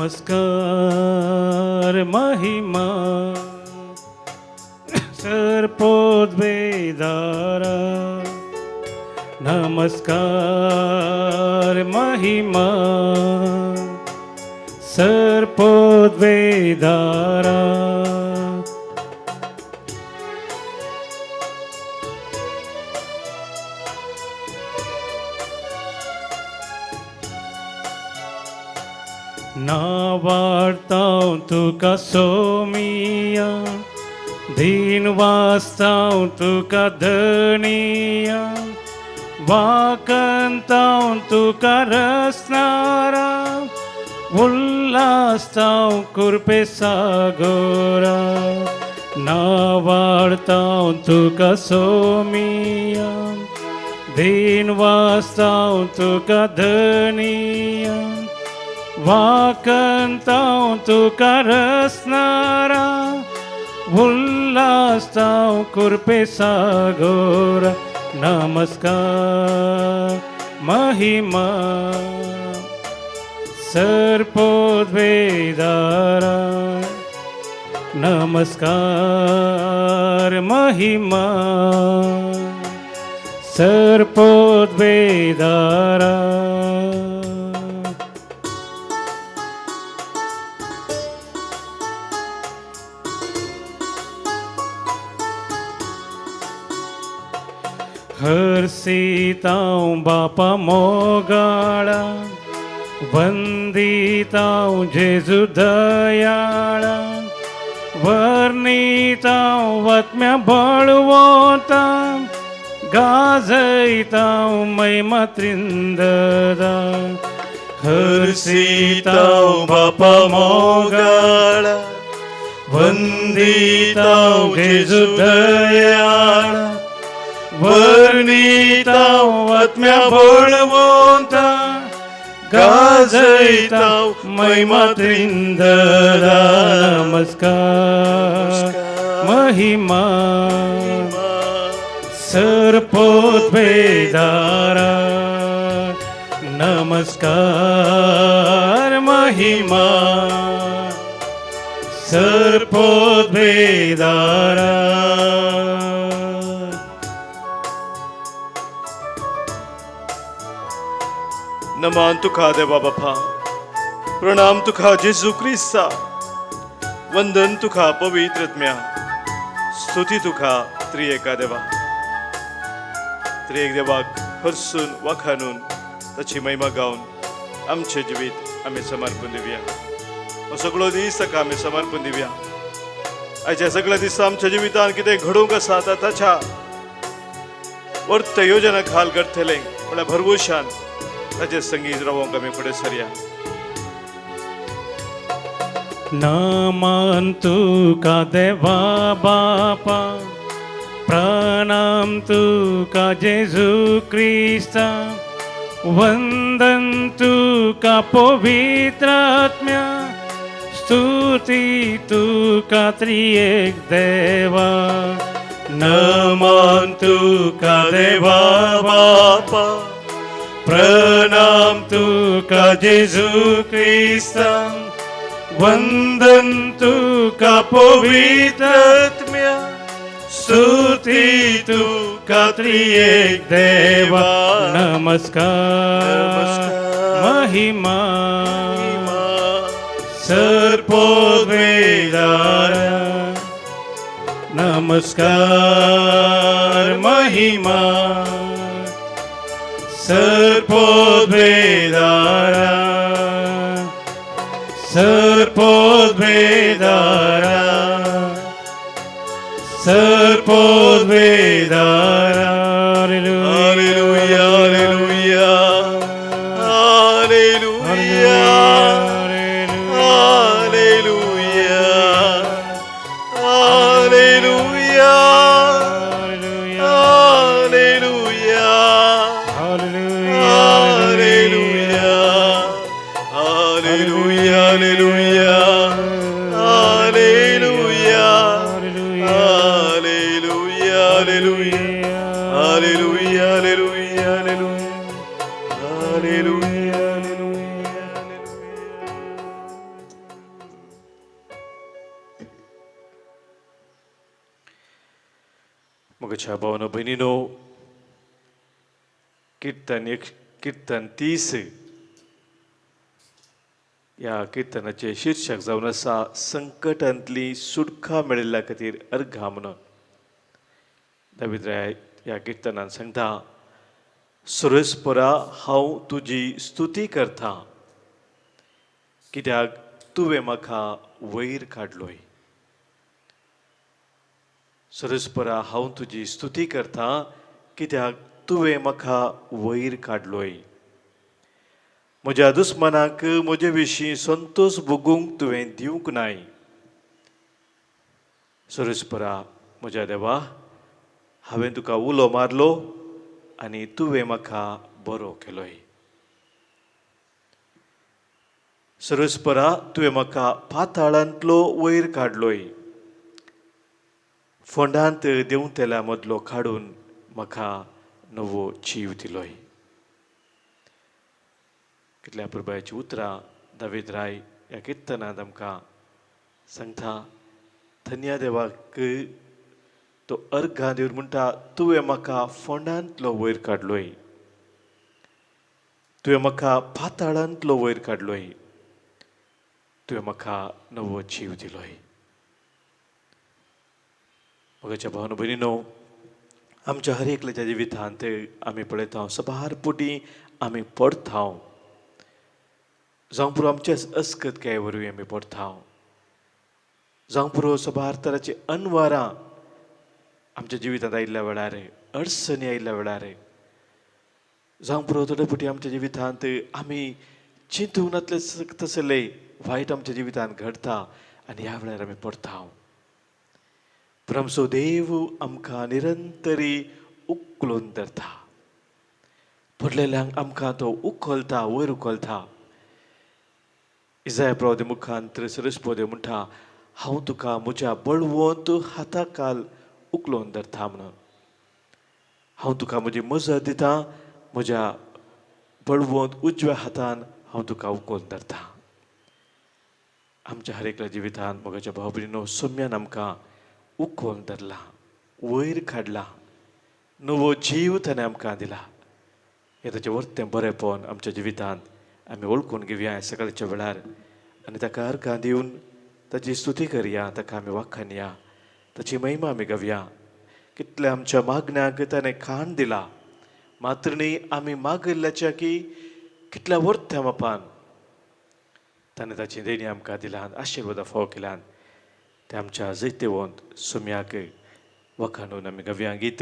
नमस्कार महिमा सर्पोद्वेदारा नमस्कार महिमा सर्पोद्वेदारा नावार्तां तुका सोमिया दीन वास्तां तुका धनिया वाकंतां तुका रसनारा उल्लास्तां कुर्पे सागोरा नावार्तां तुका सोमिया दीन वास्तां तुका धनिया वाकंतां तुका रसनारा उल्लास्तां कुर्पे सागोरा नमस्कार महिमा सर्पोद्वेदारा नमस्कार महिमा सर्पोद्वेदारा हर्षितां बापा मोगाळा वंदितां जेजु दयाळा वर्णितां वत्म्या बळवोतां गाजयतां महिमा त्रिंददा हर्षितां बापा मोगाळा वंदितां जेजु दयाळा वर्णितां वत्म्या बळवोता गाजयतां महिमा त्रिंददा नमस्कार महिमा सर्पोद्वेदारा नमस्कार महिमा सर्पोद्वेदारा नमान तुका देवा बापा, प्रणाम तुका जेजू ख्रिस्ता, वंदन तुका पवित्र आत्म्या, स्तुती तुका त्रिएका देवा. त्रिएक देवाक हरसून वाखाणून ताची महिमा गावन आमचे जिवीत आमी समर्पण दिवया. हो सगळो दीस ताका आमी समर्पण दिवया. आयच्या सगळ्या दिसा आमच्या जिवितान कितें घडोवंक आसा ताच्या वर्थ योजना खाल करतले म्हळ्यार भरवशान ताचे संगीत रावोंक आमी फुडें सरया. नमन तुका देवा बापा, प्रणाम तुका जेजू ख्रिस्ता, वंदन तुका पवित्र आत्म्या, स्तुती तुका त्रिएक देवा. नमन तुका देवा बापा, प्रणाम तुका जेजू ख्रिस्ता, वंदन तुका पवित्र आत्म्या, स्तुती तुका त्रिएक देवा. नमस्कार महिमा सर्पोद्वेदारा नमस्कार महिमा सर्पोद्वेदारा सर्पोद्वेदारा सर्पोद्वेदारा. हालेलुया हालेलुया हालेलुया हालेलुया हालेलुया मोगाच्या भावनो बहिणीनो, कीर्तन 30 या कीर्तनाचे शीर्षक जावन आसा संकटांतली सुटका मेळिल्ल्या खातीर अर्घा म्हणून. दावीद राय ह्या कीर्तनान सांगता, सुरेस्परा हांव तुजी स्तुती करता, कित्याक तुवें म्हाका वयर काडलोय. सुरेस्परा हांव तुजी स्तुती करता, कित्याक तुवें म्हाका वयर काडलोय. म्हज्या दुस्मनाक म्हजे विशीं संतोश भोगूंक तुवें दिवंक नाय. सुरेस्परा म्हज्या देवा, हांवें तुका उलो मारलो आनी तुवें म्हाका बरो केलोय. सुरेस्परा तुवें म्हाका पाताळांतलो वयर काडलोय. फोंडांत देंवतेल्या मदलो काडून म्हाका नवो जीव दिलोय. कितल्या पुरबायाची उतरां दावीद राय ह्या कीर्तनांत आमकां सांगता, धन्य देवाक तो अर्घा दिवन म्हणटा, तुवें म्हाका फोंडांतलो वयर काडलोय, तुवें म्हाका पाताळांतलो वयर काडलोय, तुवें म्हाका नवो जीव दिलोय. मोगाच्या भावनो भयणीनो, आमच्या हर एकल्याच्या जिवितांत आमी पळयता सबारपोटी आमी पडता. जावं पुरो आमचेच अस्कत काय वरवीं आमी पडता. जावं पुरो सबार तरांची अनवरां आमच्या जिवितांत आयिल्ल्या वेळार, अडचणी आयिल्ल्या वेळार, जावं पुरो थोडे फावटी आमच्या जिवितांत आमी चिंतूंक नासले तसले वायट आमच्या जिवितांत घडता आनी ह्या वेळार आमी पडता. पूण आमचो देव आमकां निरंतरी उखलून धरता. पडलेल्यांक आमकां तो उखलता, वयर उखलता. इसाया प्रवादी मुखांत सुरेस्पदेव म्हणटा, हांव तुका म्हज्या बळवंत हाता काल उखलून धरता म्हणून. हांव तुका म्हजी मजत दिता, म्हज्या बळवंत उजव्या हातान हांव तुका उखलून धरता. आमच्या हर एकल्या जिवितांत मोगाच्या भाव भयणीनो, सोम्यान आमकां उखलून धरला, वयर काडला, नवो जीव ताणें आमकां दिला. हें ताचें वर्तें बरेंपण आमच्या जिवितांत आमी वळखून घेवया सकाळच्या वेळार आनी ताका अर्घा दिवन ताची स्तुती करया, ताका आमी वाखाणया, ताची महिमा आमी गावया. कितल्या आमच्या मागण्याक ताणें खाण दिला, मात्र न्ही आमी मागल्ल्याच्या की कितल्या वर्त्या मापान ताणें ताची देणी आमकां दिल्यान, आशिर्वादा फाव केल्यान. ते आमच्या जैतेवंत सोम्याक वखाणून आमी गावया गीत.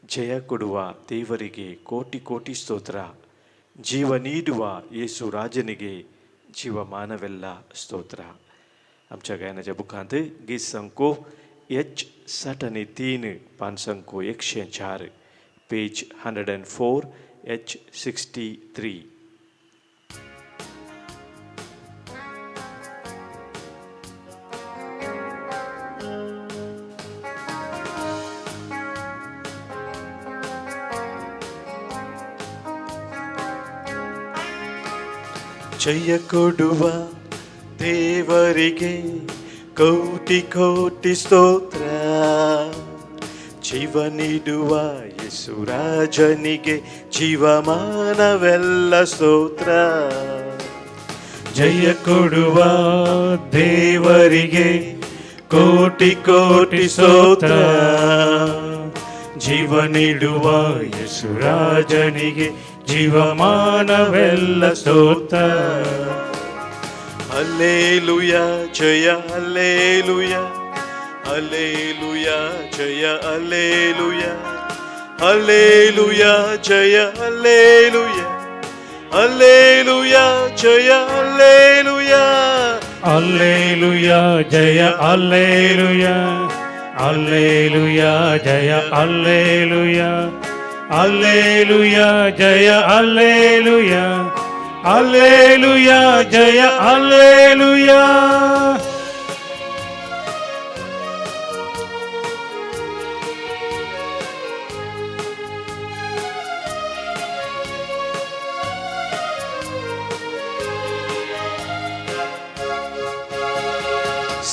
जय कोडुवा देवरिगे कोटी कोटी ಸ್ತೋತ್ರ, ಜೀವ ನೀಡುವ ಯೇಸು ರಾಜನಿಗೆ ಜೀವ ಮಾನವೆಲ್ಲ ಸ್ತೋತ್ರ. आमच्या गायनाच्या बुकांत गीत संको H63 पान संको 104 पेज 104 H63. ಜಯ ಕೊಡುವ ದೇವರಿಗೆ ಕೋಟಿ ಕೋಟಿ ಸ್ತೋತ್ರ, ಜೀವ ನೀಡುವ ಯೇಸು ರಾಜನಿಗೆ ಜೀವಮಾನವೆಲ್ಲ ಸ್ತೋತ್ರ. ಜಯ ಕೊಡುವ ದೇವರಿಗೆ ಕೋಟಿ ಕೋಟಿ ಸ್ತೋತ್ರ, ಜೀವ ನೀಡುವ ಯೇಸು ರಾಜನಿಗೆ ಜೀವಮಾನವೆಲ್ಲ ಸ್ತೋತ್ರ. ಹಲ್ಲೇಲೂಯಾ ಜಯ ಹಲ್ಲೇಲೂಯಾ, ಹಲ್ಲೇಲೂಯಾ ಜಯ ಹಲ್ಲೇಲೂಯಾ, ಹಲ್ಲೇಲೂಯಾ ಜಯ ಹಲ್ಲೇಲೂಯಾ, ಹಲ್ಲೇಲೂಯಾ ಜಯ ಹಲ್ಲೇಲೂಯಾ, ಹಲ್ಲೇಲೂಯಾ ಜಯ ಹಲ್ಲೇಲೂಯಾ, ಹಲ್ಲೇಲೂಯಾ ಜಯ ಹಲ್ಲೇಲೂಯಾ, ಹಲ್ಲೇಲೂಯಾ ಜಯ ಹಲ್ಲೇಲೂಯಾ, ಹಲ್ಲೇಲೂಯಾ ಜಯ ಹಲ್ಲೇಲೂಯಾ.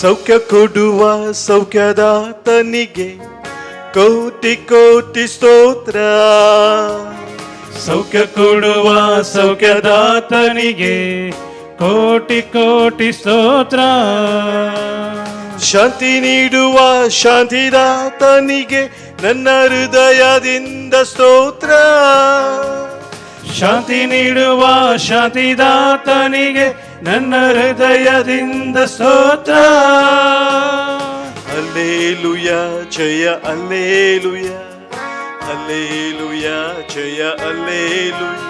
ಸೌಖ್ಯ ಕೊಡುವ ಸೌಖ್ಯದಾತನಿಗೆ ಕೋಟಿ ಕೋಟಿ ಸ್ತೋತ್ರ. ಸೌಖ್ಯ ಕೊಡುವ ಸೌಖ್ಯದಾತನಿಗೆ ಕೋಟಿ ಕೋಟಿ ಸ್ತೋತ್ರ. ಶಾಂತಿ ನೀಡುವ ಶಾಂತಿದಾತನಿಗೆ ನನ್ನ ಹೃದಯದಿಂದ ಸ್ತೋತ್ರ. ಶಾಂತಿ ನೀಡುವ ಶಾಂತಿದಾತನಿಗೆ ನನ್ನ ಹೃದಯದಿಂದ ಸ್ತೋತ್ರ. ಹಲ್ಲೇಲೂಯ ಜಯ ಹಲ್ಲೇಲೂಯ, ಹಲ್ಲೇಲೂಯ ಜಯ ಹಲ್ಲೇಲೂಯ,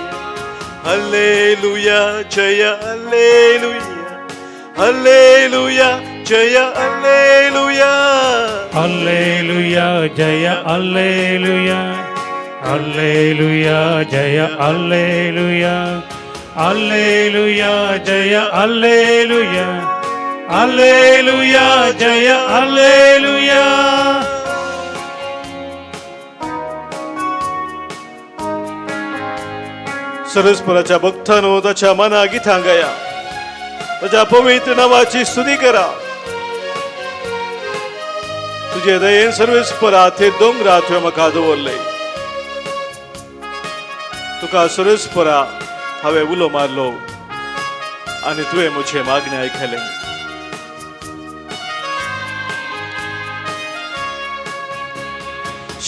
ಹಲ್ಲೇಲೂಯ ಜಯ ಹಲ್ಲೇಲೂಯ, ಹಲ್ಲೇಲೂಯ ಜಯ ಹಲ್ಲೇಲೂಯ. ಹಲ್ಲೇಲೂಯ ಜಯ ಹಲ್ಲೇಲೂಯ, ಹಲ್ಲೇಲೂಯ ಜಯ ಹಲ್ಲೇಲೂಯ, ಹಲ್ಲೇಲೂಯ ಜಯ ಹಲ್ಲೇಲೂಯ, ಹಲ್ಲೇಲೂಯ ಜಯ ಹಲ್ಲೇಲೂಯ. सरस्वराच्या भक्तानो त्याच्या मना गितांगया, त्याच्या पवित्र नावाची स्तुती करा. तुझे दयेन सर्वेस्परा ते दोंगरा तुवें म्हाका दवरले. तुका सर्वेस्परा हांवें उलो मारलो आनी तुवें म्हजे मागणी आयकले.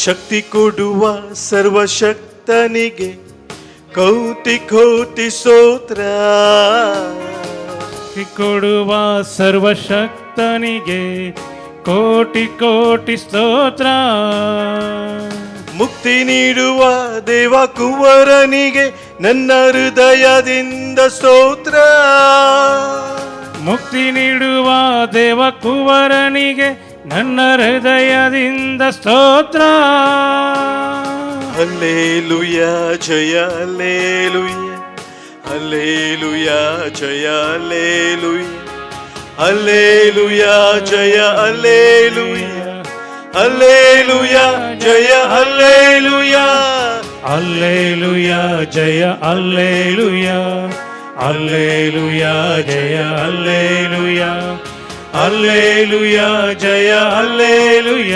ಶಕ್ತಿ ಕೊಡುವ ಸರ್ವಶಕ್ತನಿಗೆ ಕೋಟಿ ಕೋಟಿ ಸ್ತೋತ್ರ. ಕೊಡುವ ಸರ್ವಶಕ್ತನಿಗೆ ಕೋಟಿ ಕೋಟಿ ಸ್ತೋತ್ರ. ಮುಕ್ತಿ ನೀಡುವ ದೇವ ಕುವರನಿಗೆ ನನ್ನ ಹೃದಯದಿಂದ ಸ್ತೋತ್ರ. ಮುಕ್ತಿ ನೀಡುವ ದೇವ ಕುವರನಿಗೆ ನನ್ನ ಹೃದಯದಿಂದ ಸ್ತೋತ್ರ. ಹಲ್ಲೇಲೂಯ ಜಯ ಹಲ್ಲೇಲೂಯ, ಹಲ್ಲೇಲೂಯ ಜಯ ಹಲ್ಲೇಲೂಯ, ಹಲ್ಲೇಲೂಯ ಜಯ ಹಲ್ಲೇಲೂಯ, ಹಲ್ಲೇಲೂಯ ಜಯ ಹಲ್ಲೇಲೂಯ, ಹಲ್ಲೇಲೂಯ ಜಯ ಹಲ್ಲೇಲೂಯ, ಹಲ್ಲೇಲೂಯ ಜಯ ಹಲ್ಲೇಲೂಯ, ಹಲ್ಲೇಲೂಯ ಜಯ ಹಲ್ಲೇಲೂಯ,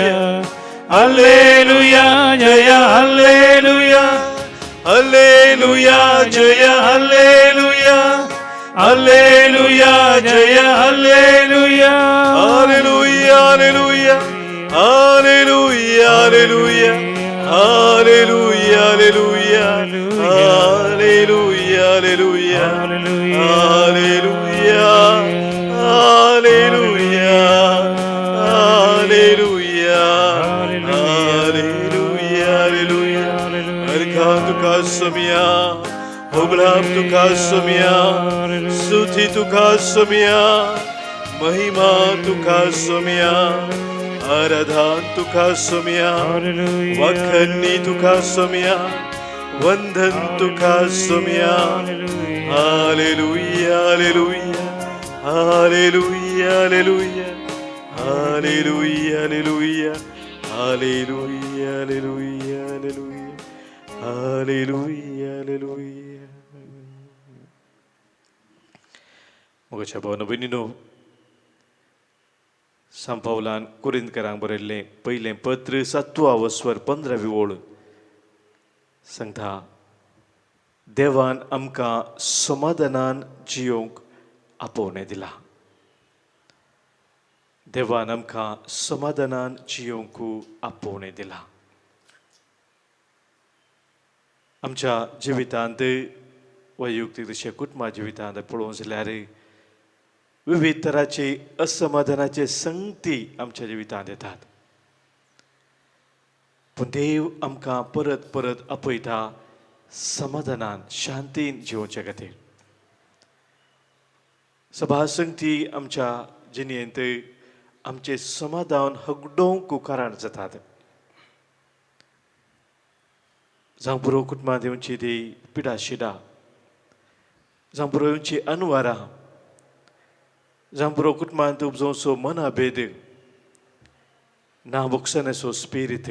ಹಲ್ಲೇಲೂಯ ಜಯ ಹಲ್ಲೇಲೂಯ, ಹಲ್ಲೇಲೂಯ ಜಯ ಹಲ್ಲೇಲೂಯ, ಹಲ್ಲೇಲೂಯ ಜಯ ಹಲ್ಲೇಲೂಯ. ಹಲ್ಲೇಲೂಯ ಹಲ್ಲೇಲೂಯ ಹಲ್ಲೇಲೂಯ ಹಲ್ಲೇಲೂಯ ಹಲ್ಲೇಲೂಯ ಹಲ್ಲೇಲೂಯ ಹಲ್ಲೇಲೂಯ ಹಲ್ಲೇಲೂಯ ಹಲ್ಲೇಲೂಯ ಹಲ್ಲೇಲೂಯ ಹಲ್ಲೇಲೂಯ ಹಲ್ಲೇಲೂಯ ಹಲ್ಲೇಲೂಯ. Arkan tu kasumia, oblam tu kasumia, suti tu kasumia, mahima tu kasumia, aradhan tu kasumia, wakhanni tu kasumia, vandhan tu kasumia. Hallelujah, hallelujah, hallelujah, hallelujah, hallelujah, hallelujah, hallelujah, hallelujah, hallelujah. Hallelujah, hallelujah. Mogacha bhavana bhainino, Sant Paulan Korinthकारांक बरयल्लें पयलें पत्र 7वां स्वर 15वी ओळ सांगता, देवान आमकां समाधानान जियोंक आपोवणें दिलां. देवान आमकां समाधानान जियोंक आपोवणें दिलां. आमच्या जिवितांत वैयक्तीक तशें कुटुंबा जिवितांत पळोवंक जाल्यार विविध तरांचे असमाधानाचे संगती आमच्या जिवितांत येतात. पूण देव आमकां परत परत आपयता समाधानान शांतीन जिवचे खातीर. सभा संगती आमच्या जिणेंत आमचे समाधान हगडोवंक कारण जातात. जावं पुरो कुटुंबांत येवची ती पिडा शिडा, जावं पुरो येवची अनवरां, जावं पुरो कुटुंबांत उपजोवचो मनभेद, ना बोगसनेचो स्पिरीट,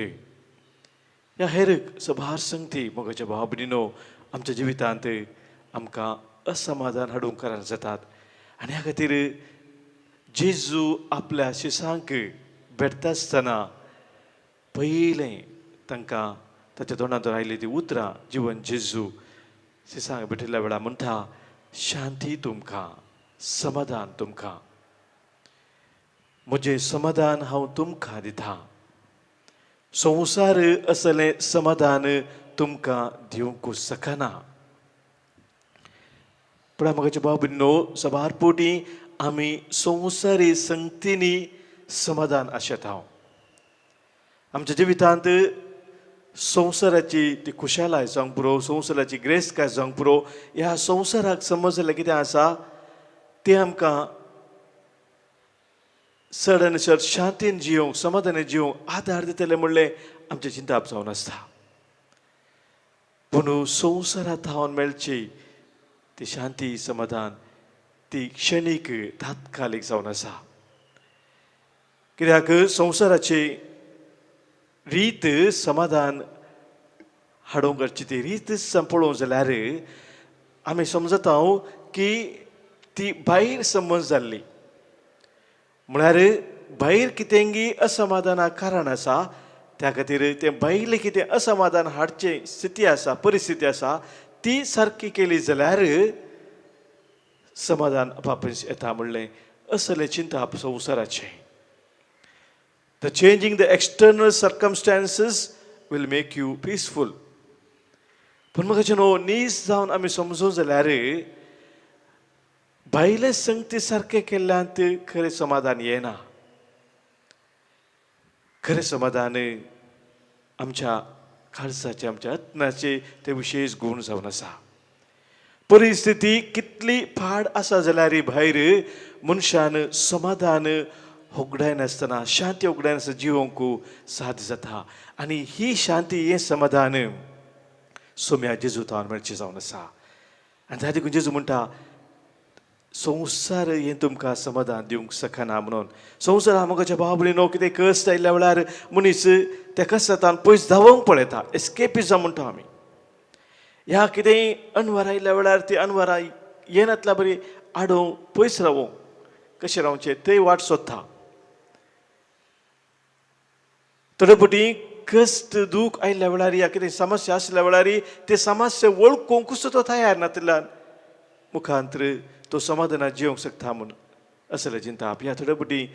ह्या हेर सभार संगती मोगाच्या भाव भयणीनो आमच्या जिवितांत आमकां असमाधान हाडूंक कारण जातात. आनी ह्या खातीर जेजू आपल्या शिसांक भेटता आसतना पयलें तांकां ताच्या तोंडांतून आयली ती उतरां जिवन जेजू सिसांग भेटिल्ल्या वेळार म्हणटा शांती तुमकां समाधान तुमकां म्हजें समाधान हांव तुमकां दितां संवसार असलें समाधान तुमकां दिवंक शकना पूण म्हाका भाव भयणीनो सबार पोटी आमी संवसारी संगतींनी समाधान आशेत हांव आमच्या जिवितांत संवसाराची ती खुशालाय जावंक पुरो संवसाराची ग्रेस्काय जावंक पुरो ह्या संवसाराक समज जाल्यार कितें आसा तें आमकां चड आनी चड शांतीन जियोंक समाधानान जियोंक आदार दितले म्हणलें आमचें चिंताप जावन आसता पूण संवसारांत हांवन मेळची ती शांती समाधान ती क्षणीक तात्कालीक जावन आसा कित्याक संवसाराची रीत समाधान हाडूंक करची ती रीत पळोवंक जाल्यार आमी समजता की ती भायर समज जाल्ली म्हळ्यार भायर कितेंगी असमाधानाक कारण आसा त्या खातीर तें भायलें कितें असमाधान हाडचें स्थिती आसा परिस्थिती आसा ती सारकी केली जाल्यार समाधान आपापस येता म्हणलें असलें चिंता संवसाराचें The changing the external circumstances will make you peaceful. पूण म्हाका न्हू नीस जावन आमी समजूं जाल्यार भायले संगती सारके केल्ल्यान खरें समाधान येना खरें समाधान आमच्या काळजाचे आमच्या आत्म्याचे ते विशेष गूण जावन आसा परिस्थिती कितली पाड आसा जाल्यार भायर मनशान समाधान होगडाय नासतना शांती होगडाय नासतना जिवंक साध्य जाता आनी ही शांती हें समाधान सोम्या जेजूतान मेळचें जावन आसा आनी त्या देखून जेजू म्हणटा संवसार हें तुमकां समाधान दिवंक शकना म्हणून संवसारांत म्हाका भाव भयणीनो कितें कश्ट आयिल्ल्या वेळार मनीस त्या कश्टांतल्यान पयस धांवंक पळयता एस्केपिजम म्हणटा आमी ह्या कितेंय अनवर आयिल्ल्या वेळार ती अनवरां येनातल्या बरी आडोवंक पयस रावंक कशें रावचें थंय वाट सोदता थोडे फावटी कश्ट दूख आयिल्ल्या वेळार या कितें समस्या आसल्या वेळार ते समस्या वळखूंक सुद्दां तो तयार नातल्यान मुखांतर तो समाधानात जिवंक शकता म्हूण असलें चिंता ह्या थोडे फावटी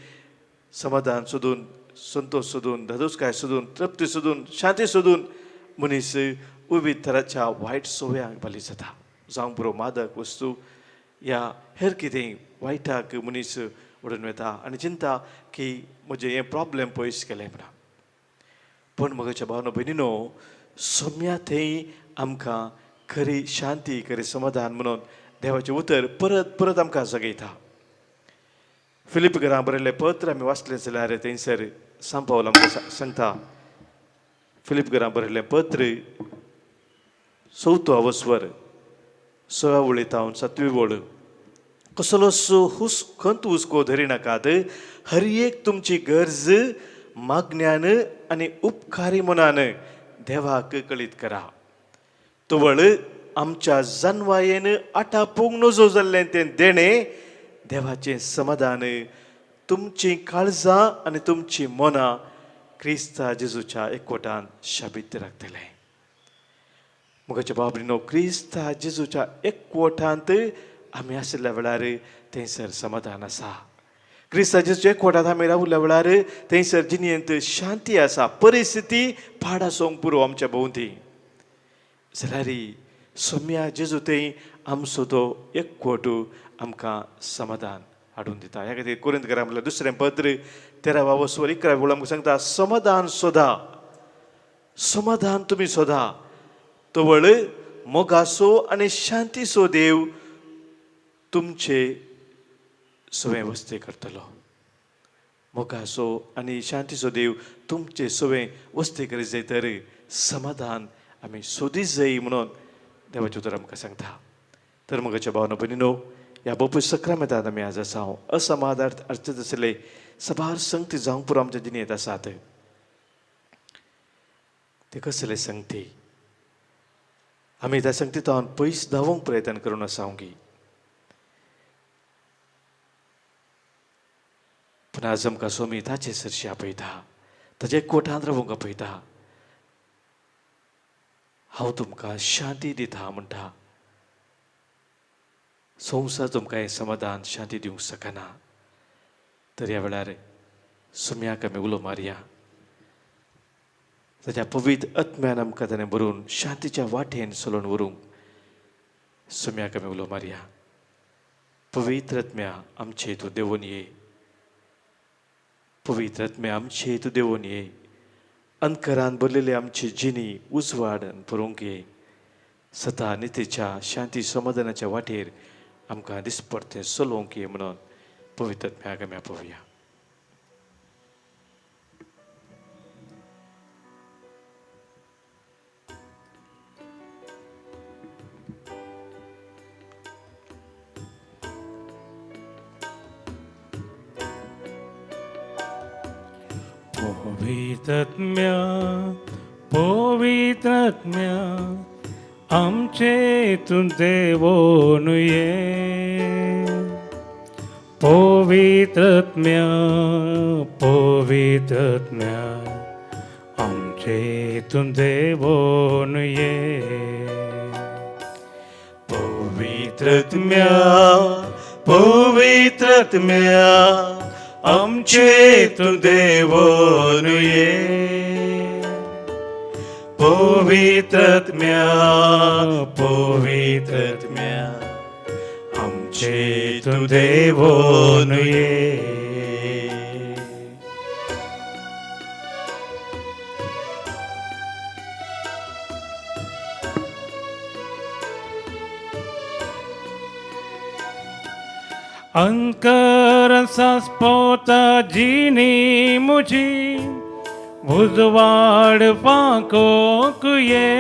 समाधान सोदून संतोष सोदून धदोसकाय सोदून तृप्ती सोदून शांती सोदून मनीस विविध तरांच्या वायट सवयांक बली जाता जावंक बरो मादक वस्तू या हेर कितें वायटाक मनीस ओडून वता आनी चिंता की म्हजें हें प्रॉब्लेम पयस केलें म्हणून पूण म्हज्या भावनो भयणीनो सोम्या थंय आमकां खरी शांती खरी समाधान म्हणून देवाचें उतर परत परत आमकां जगयता फिलीप घरां बरयल्लें पत्र आमी वाचलें जाल्यार थंयसर सांपावल आमकां सांगता फिलीप घरां बरयल्लें पत्र 4 वस्वर 6 वळींतावन 7वी वळ कसलोच खंत हुस्को धरिनाकात हर एक तुमची गरज मागण्यान आनी उपकारी मनान देवाक कळीत करा तुवळ आमच्या जन्वायेन आटापूंक नजो जाल्लें तें देणें देवाचें समाधान तुमची काळजां आनी तुमची मनां क्रिस्ता जेजूच्या एकवटान शाबीत राखतलें म्हज्या भाव भयणीनो क्रिस्ता जेजूच्या एकवटांत आमी आशिल्ल्या वेळार थंयसर समाधान आसा क्रिस्ता जेजूच्या एकवटांत आमी राविल्ल्या वेळार थंयसर जिणेंत शांती आसा परिस्थिती पाड आसूंक पुरो आमच्या भोंवती जाल्यार सोम्या जेजू थंय आमचो तो एकवट आमकां समाधान हाडून दिता ह्या खातीर कोरिंथकारां म्हणल्यार दुसरें पत्र 13 वस्वर 11 वळ आमकां सांगता समाधान सोदा समाधान तुमी सोदा तवळ मोगासो आनी शांतीचो देव तुमचे सवय वस्ते करतलो मोगासो आनी शांतीचो देव तुमचे सवय वस्ते करीत जाय तर समाधान आमी सोदीत जाय म्हणून देवाचें उतर आमकां सांगता तर म्हज्या भावना भयणीनो ह्या बापूय सक्रामेंतांत आमी आज आसा असमाधान अर्चत आसले सबार संगती जावंक पुरो आमच्या जिणेंत आसात ते कसले संगती आमी त्या संगतींतल्यान पयस धांवंक प्रयत्न करून आसा पूण आज आमकां सोमी ताचे सरशी आपयता ताजे कोठांत रावूंक आपयता. हांव तुमकां शांती दिता म्हणटा. संवसार तुमकां हें समाधान शांती दिवंक शकना. तर ह्या वेळार सुम्याक आमी उलो मारया. ताच्या पवित्र आत्म्यान आमकां ताणें बरोवन शांतीच्या वाटेन चलोवन व्हरूंक सुम्याक आमी उलो मारया. पवित्र आत्म्या आमचे तूं देंवून ये. पवित्र आत्म्या आमचे तूं देंवून ये. अंतकारान भरलेले आमची जिणी उजवाडन भरूंक ये. सता नितेच्या शांती समाधानाच्या वाटेर आमकां दिसपडते चलोवंक ये म्हणून पवित्र आत्म्याक आमी आपोवया. पवित्रात्म्या पवित्रात्म्या आमचे तूं देवून ये. पवित्रात्म्या पवित्रात्म्या आमचे तूं देवून ये. पवित्रात्म्या पवित्रात्म्या आमचे तूं देवून ये. पवित्रात्म्या पवित्रात्म्या आमचे तूं देवून ये. अंकर सांस्पोता जीनी मुझी उजवाड पाकोक ये.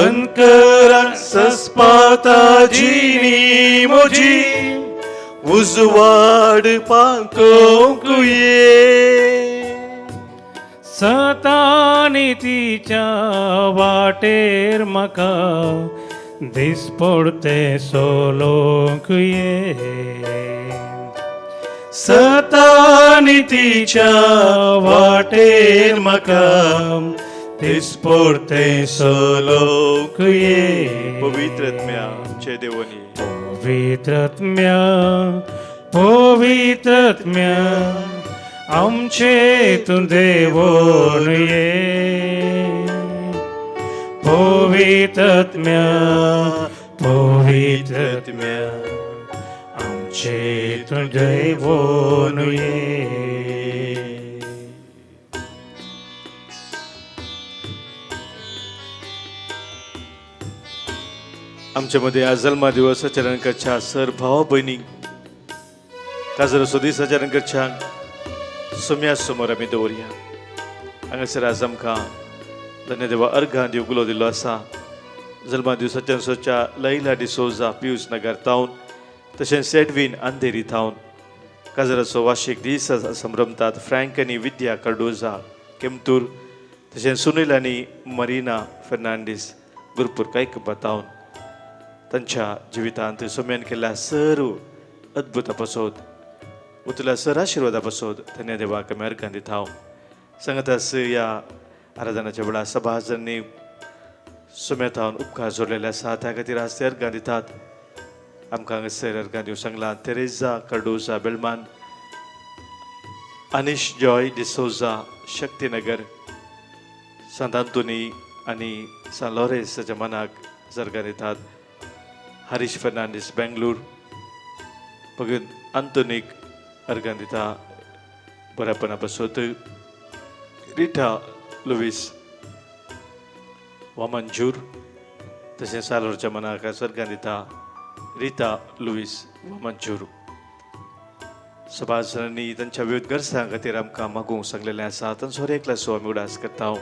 अंकर सांस्पोता जीनी मुझी उजवाड पाकोक ये. सतानितीच्या वाटेर म्हाका दिसपडते सोलोंक ये. सतानितीच्या वाटेर म्हाका दिसपडते चलोवंक ये. पवित्र आत्म्या आमचे देवून ये. पवित्र आत्म्या पवित्र आत्म्या आमचे तूं देवून ये. पवित्र आत्म्या पवित्र आत्म्या आमचे तूं देवून ये. आमच्या मध्ये आज जल्मा दिवस आचरण करच्या सर भाव भयणी काजर सोदीस आचरण करच्या सुम्या समोर आमी दवरया. हांगासर आज आमकां धन्यदेवा अर्घां दिवंक उलो दिल्लो आसा. जल्मा दिवसाच्या सोच्या लैला डिसोजा पियूस नगर तावन तशेंच सेडवीन अंधेरी तावन काजराचो वार्षिक दीस संभ्रमतात. फ्रँक आनी विद्या कार्डोजा केमतूर तशेंच सुनील आनी मरिना फेर्नांडीस गुरपूर कांयक बतावन तांच्या जिवितांत सोम्यान केल्ल्या सर्व अद्भुता पासोत उतल्या सर आशिर्वादा पासोत धन्यदेवाक आमी अर्घां दिता. सांगतास ह्या आराधनाच्या वेळार सभाजनांनी सुमेतावन उपकार जोडलेले आसा त्या खातीर आज ते अर्घां दितात. आमकां हांगासर अर्घां दिवंक सांगला तेरेजा कार्डोजा बेलमान, अनिश जॉय डिसोजा शक्तीनगर, सांत आंतोनी आनी सान लॉरेन्साच्या मनाक अर्घां दितात. हरीश फर्नांडीस बेंगलूर भगत आंतोनीक अर्घां दिता बऱ्यापणा पासत. रिटा लुईस वामंजूर तशेंच सालोरच्या मनाक अर्घां दिता रिता लुईस वामंजूर. सभाजनांनी तांच्या विविध गरजां खातीर आमकां मागूंक सांगलेलें आसा. तांचो एकला सो आमी उडास करता.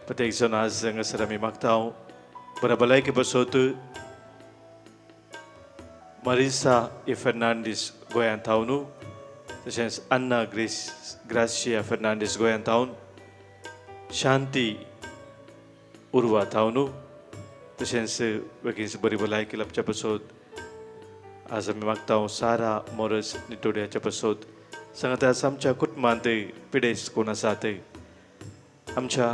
प्रत्येक जण आज हांगासर आमी मागता बऱ्या भलायकी पासत मारिसा ए फेर्नांडीस गोंयांत तावन तशेंच अन्ना ग्रासिया फेर्नांडीस गोंयांत तावन शांती उर्वा तावन तशेंच बेगीन बरी भलायकी लाभच्या पासत आज आमी मागता सारा मोरस निटोड्याच्या पासत सांगता आज आमच्या कुटुंबांत पिडेस्त कोण आसात आमच्या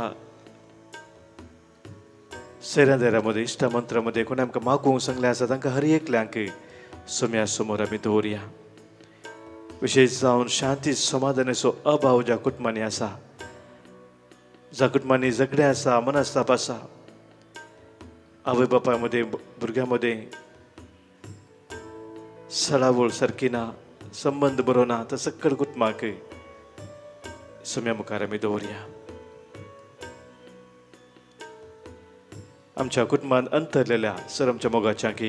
सेरादेरामध्ये इष्टमंत्रामध्ये कोणी आमकां मागूंक सांगलें आसा तांकां हर एकल्यांक सोम्या समोर आमी दवरया. विशेश जावन शांती समाधानाचो अभाव ज्या कुटुंबांनी आसा, ज्या कुटुंबांनी झगडे आसा, मनस्ताप आसा, आवय बापायमध्ये भुरग्यांमध्ये सडावळ सारकी ना, संबंध बरो ना, तर सकल कुटुंबाक सोम्या मुखार आमी दवरया. आमच्या कुटुंबान अंतरलेल्या सर आमच्या मोगाच्याक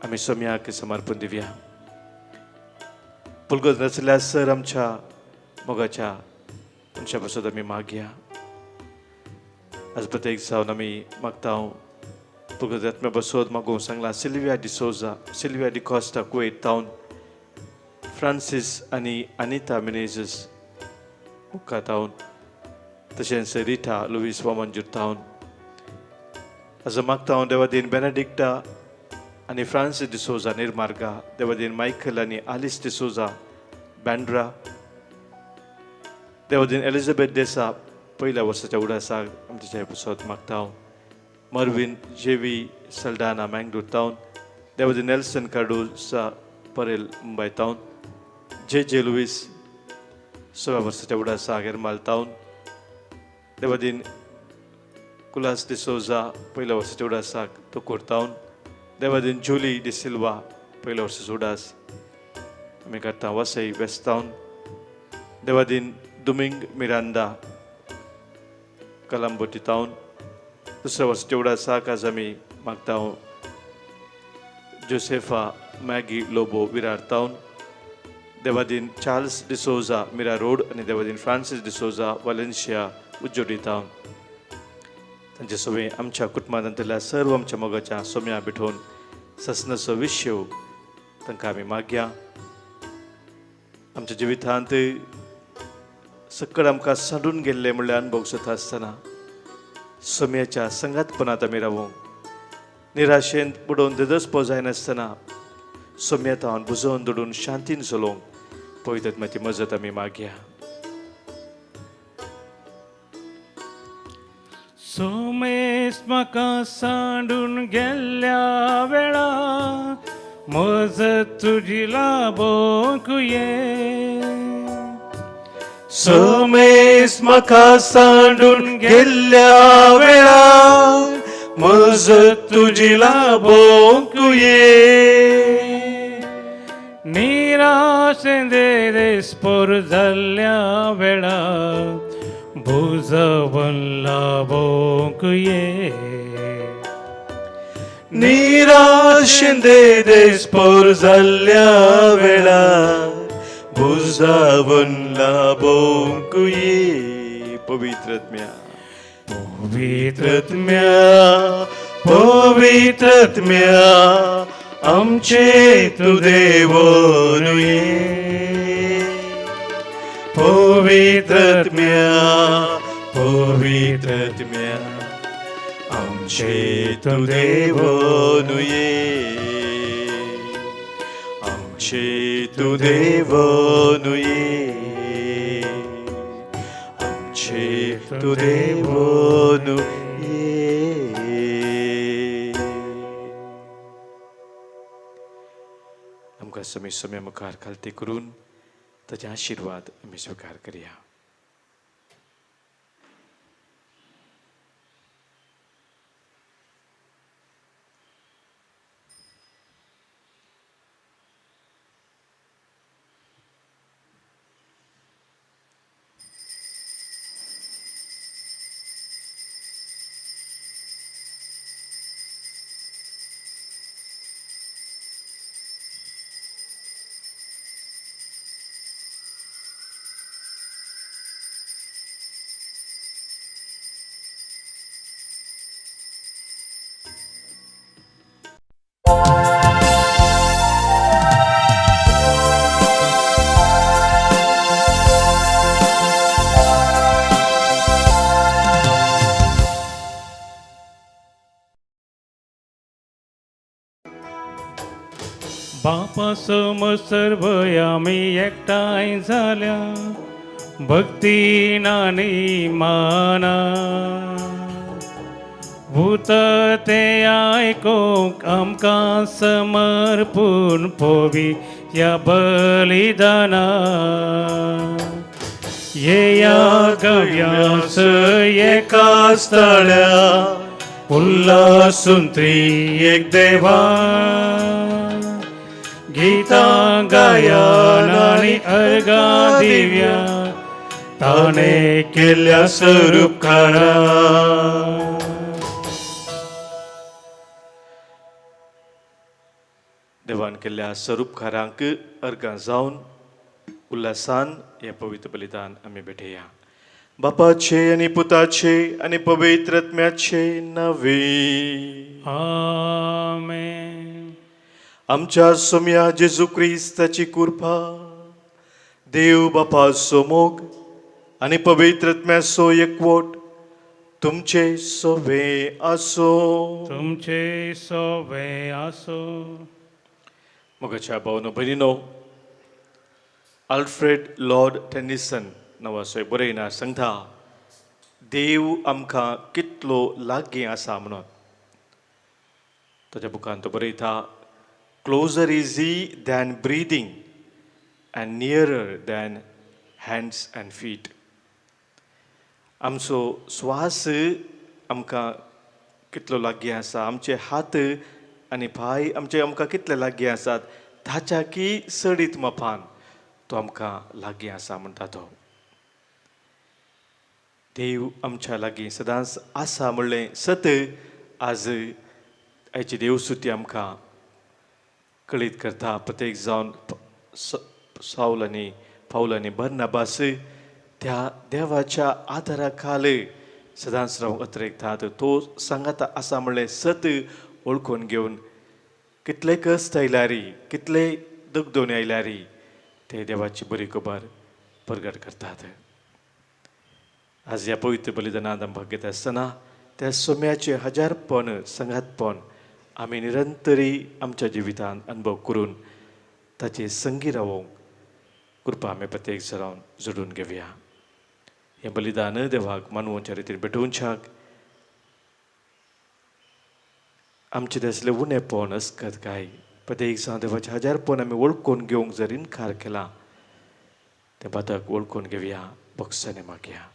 आमी सोम्याक समर्पण दिवया. पुलगत नसल्यार सर आमच्या मोगाच्या आमच्या पासून आमी मागया. आज प्रत्येक जावन आमी मागता पुलगत आत्म्या बसोत मागूंक सांगला सिल्विया डिसोजा, सिल्विया डिकॉस्टा कुवेट टावन, फ्रांसीस आनी अनिता मिनेझस मुक्का टावन, तशेंच रिटा लुईस वामंजूर टावन. आज मागता देवादीन बेनेडिक्टा आनी फ्रांसीस डिसोजा निर्मार्गा, देवादीन मायकल आनी आलिस डिसोजा बँड्रा, देवादीन एलिझाबेथ देसा पहिल्या वर्साच्या उडासाक आमच्या बसोत मागता. मर्विन जेवी सल्डाना मँगलोर टावन, देवादीन नेल्सन कार्डोसा परेल मुंबय टावन, जे लुईस 16 वर्साच्या उडासाक एरमाल टावन, देवादीन कुलास डिसोजा पहिल्या वर्साच्या उडासाक तोकूर टावन, देवादीन जुली डि सिल्वा पहिल्या वर्साचो उडास आमी करता वसई वेस्ट टावन, देवादीन दुमिंग मिरांदा कलंबोटी टावन, दुसऱ्या वर्साच्या उडासाक आज आमी मागता जोसेफा मॅगी लोबो विरार टावन, देवादीन चार्ल्स डिसोजा मिरा रोड आनी देवादीन फ्रांसीस डिसोजा वालेन्सिया उज्जोडी टावन. तांचे सोबे आमच्या कुटुंबांतल्या सर्व आमच्या मोगाच्या सोम्या भिठोवन ससनचो विश्व तांकां आमी मागया. आमच्या जिवितांत सकल आमकां सांडून गेल्ले म्हणल्यार अनुभव जाता आसतना सोम्याच्या संगातपणांत आमी रावूंक, निराशेंत बुडोवन देदस्पो जायनासतना सोम्यात हांव बुजोवन दडून शांतीन चलोवंक पळयतात ती मजत आमी मागया. सोमेस म्हाका सांडून गेल्ल्या वेळा मजत तुजी लाबोंक ये. सोमेस म्हाका सांडून गेल्ल्या वेळा मजत तुजी लाबोंक ये. निराशें देस्पोर जाल्ल्या वेळा बुजवण लाबोंक ये. निराशें देस्पोर जाल्ल्या वेळा बुजावन लाबोंक ये. पवित्रत्म्या पवित्रत्म्या पवित्रत्म्या आमचे तू देवोन ये. पवित्रत्म्या पवित्रत्म्या आमचे तू देवोन ये. आमचे तू देवोन ये. आमचे तू देवोन ये. आमकां समी समय मुखार खालती करून ताचे आशीर्वाद आमी स्वीकार करया. पापासमोर सर्व आम्ही एकटाय झाल्या भक्तीनानी माना भूत ते ऐकोंक आमकां समर्पून पोवी या बलिदाना येया गव्यास एकाच तळ्या उल्हासून एक देवा गीता गायन आणि अर्गा दिव्या ताने केल्या स्वरूप करा देवान केल्ल्या स्वरूपकारांक अर्गां जावन उल्हासान हे पवित्र बलिदान आमी भेटया बापाचे आनी पुताचे आनी पवित्र आत्म्याचे नवे आमेन आमच्या सोम्या जेजू क्रिस्ताची कृपा देव बापाचो मोग आनी पवित्र आत्म्याचो एकवट तुमचे सोवे आसो तुमचे सोवे आसो मोगाच्या भावनो भयणीनो आल्फ्रेड लॉर्ड टेनिसन नांवाचो एक बरयणार सांगता देव आमकां कितलो लागीं आसा म्हणून ताच्या बुकान तो बरयता closer is he than breathing and nearer than hands and feet आमचो स्वास आमकां कितलो लागीं आसा आमचे हात आनी पांय आमकां कितले लागीं आसात ताच्या की सडीत मपान तो आमकां लागीं आसा म्हणटा तो देव आमच्या लागीं सदांच आसा म्हणलें सत आज आयची देवसुती आमकां कळीत करता प्रत्येक जावन साऊल आनी पाऊल आनी बर्नबास त्या देवाच्या आदारा खाला सदांच रावंक अत्रेकतात तो सांगात आसा म्हणलें सत ओळखून घेवन कितले कश्ट आयल्यारी कितले दुखदोनी आयल्यारी ते देवाची बरी खबर प्रगट करतात आज ह्या पवित्र बलिदानांत आमी भाग घेत आसतना त्या सोम्याचे हजारपण संघातपण आमी निरंतरी आमच्या जिवितांत अनुभव करून ताचे संगी रावोंक कृपा आमी प्रत्येक सरावन जोडून घेवया हें बलिदान देवाक मानवच्या रितीन भेटोवच्याक आमचे दिसले उणेपण अस्कत काय प्रत्येक जावन देवाचे हजारपण आमी वळखून घेवंक जर इन्कार केला ते बादाक वळखून घेवया भक्साने मागया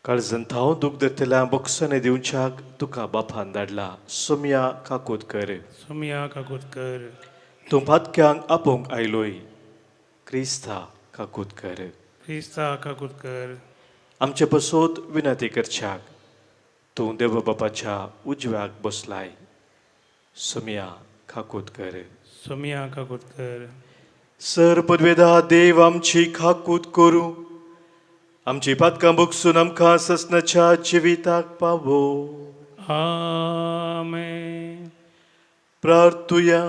काळजांत हांव दूख धरतलें बक्षाने दिवच्याक तुका बापान धाडला सोम्या काकोदकर सोम्या काकोदकर तूं भातक्यांक आपोवंक आयलोय क्रिस्ता काकोदकर क्रिस्ता काकोदकर आमचे बसोत विनंती करच्याक तूं देव बापाच्या उजव्याक बसलाय सोम्या काकोदकर सोम्या काकोदकर सर पदवेदा देव आमची खाकूत करूं आमची पातकां बगसून आमकां ससनाच्या जिविताक पावो आमेन प्रार्थुया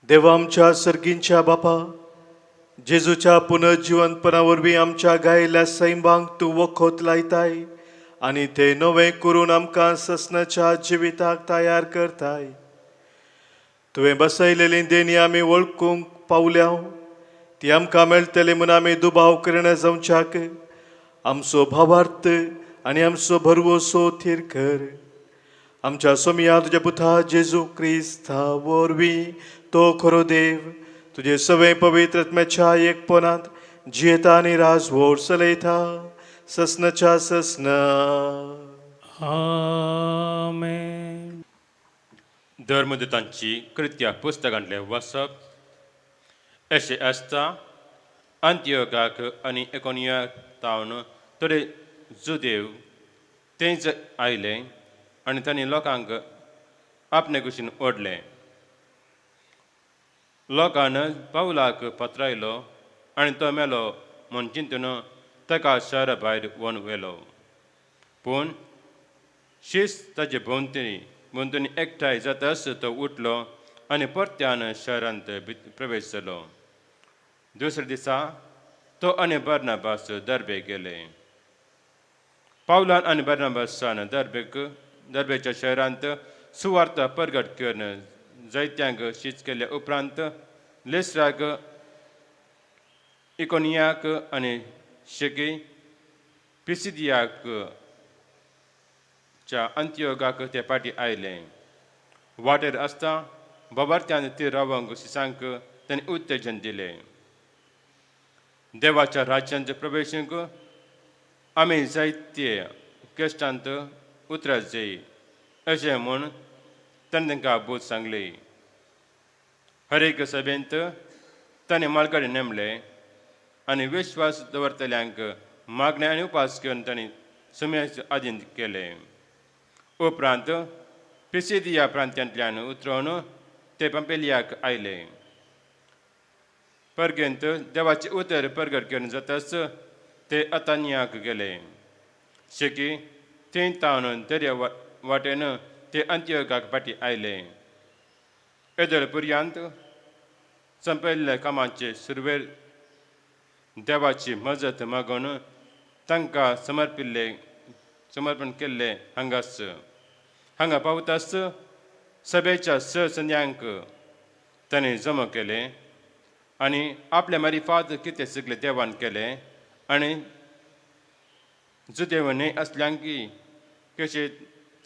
देवा आमच्या सर्गींच्या बापा जेजूच्या पुनर्जिवंतपणा वरवीं आमच्या गायल्या सैमांक तूं वखद लायताय आनी ते नवें करून आमकां ससनाच्या जिविताक तयार करताय तुवें बसयलेलीं देणी आमी वळखूंक पावल्या ती आमकां मेळटली म्हूण आमी दुबाव करिना जावच्याक आमचो भावार्थ आनी आमचो भरवोसो थीर कर आमच्या सोम्या तुज्या पुता जेजू क्रिस्ता वरवीं तो खरो देव तुजे सगळे पवित्र आत्म्याच्या एकपणांत जियेता आनी राजवट चलयता ससनाच्या ससना आमेन धर्मदूतांची कृत्या पुस्तकांतलें वाचप अशें आसता अंत्योकाक आनी एकोणियाक तावन थोडे जुदेव थंयच आयले आनी तांणी लोकांक आपणे कुशीन ओडले लोकान पावलाक पत्रायलो आनी तो मेलो म्हूण चिंतून ताका शारा भायर व्हरून व्हेलो पूण शीस ताचे भोंवतणी एकठांय जाताच तो उठलो आनी परत्यान शहरांत प्रवेश जालो. दुसऱ्या दिसा तो आनी बर्नबास दर्बे गेले. पावलान आनी बर्नबासान दर्बेच्या शहरांत सुवार्ता परगट करून जायत्यांक शीच केल्या उपरांत लिस्त्राक, इकोनियाक आनी शेकी, पिसिदियाक च्या अंत्योगाक ते पाटी आयले. वाटेर आसता बाबार्थ्यान ती रावंक शिसांक तांणी उत्तेजन दिलें. देवाच्या राज्यांत प्रवेशांक आमी जायते कश्टांत उतरत जाय अशें म्हूण ताणें तांकां बोध सांगली. हर एक सभेंत ताणें मालगडे नेमले आनी विश्वास दवरतल्यांक मागणे आनी उपास करून ताणें सुमेश आदीन केले. उपरांत पिसिदिया प्रांत्यांतल्यान उतरवन ते पंपेलियाक आयले. परगेंत देवाचे उतर परगट करून जाताच ते अतानियाक गेले. शेकी थंय तावन दर्या वाटेन ते अंत्योगाक पाटी आयले. येदोळ पर्यंत संपयल्ल्या कामाचे सुरवेर देवाची मजत मागून तांकां समर्पण केल्ले हांगा पावताच सभेच्या संध्यांक ताणें जमा केले आनी आपल्या मारिफात कितें सगळे देवान केले आनी जुदेव न्हय आसल्यांकी कशें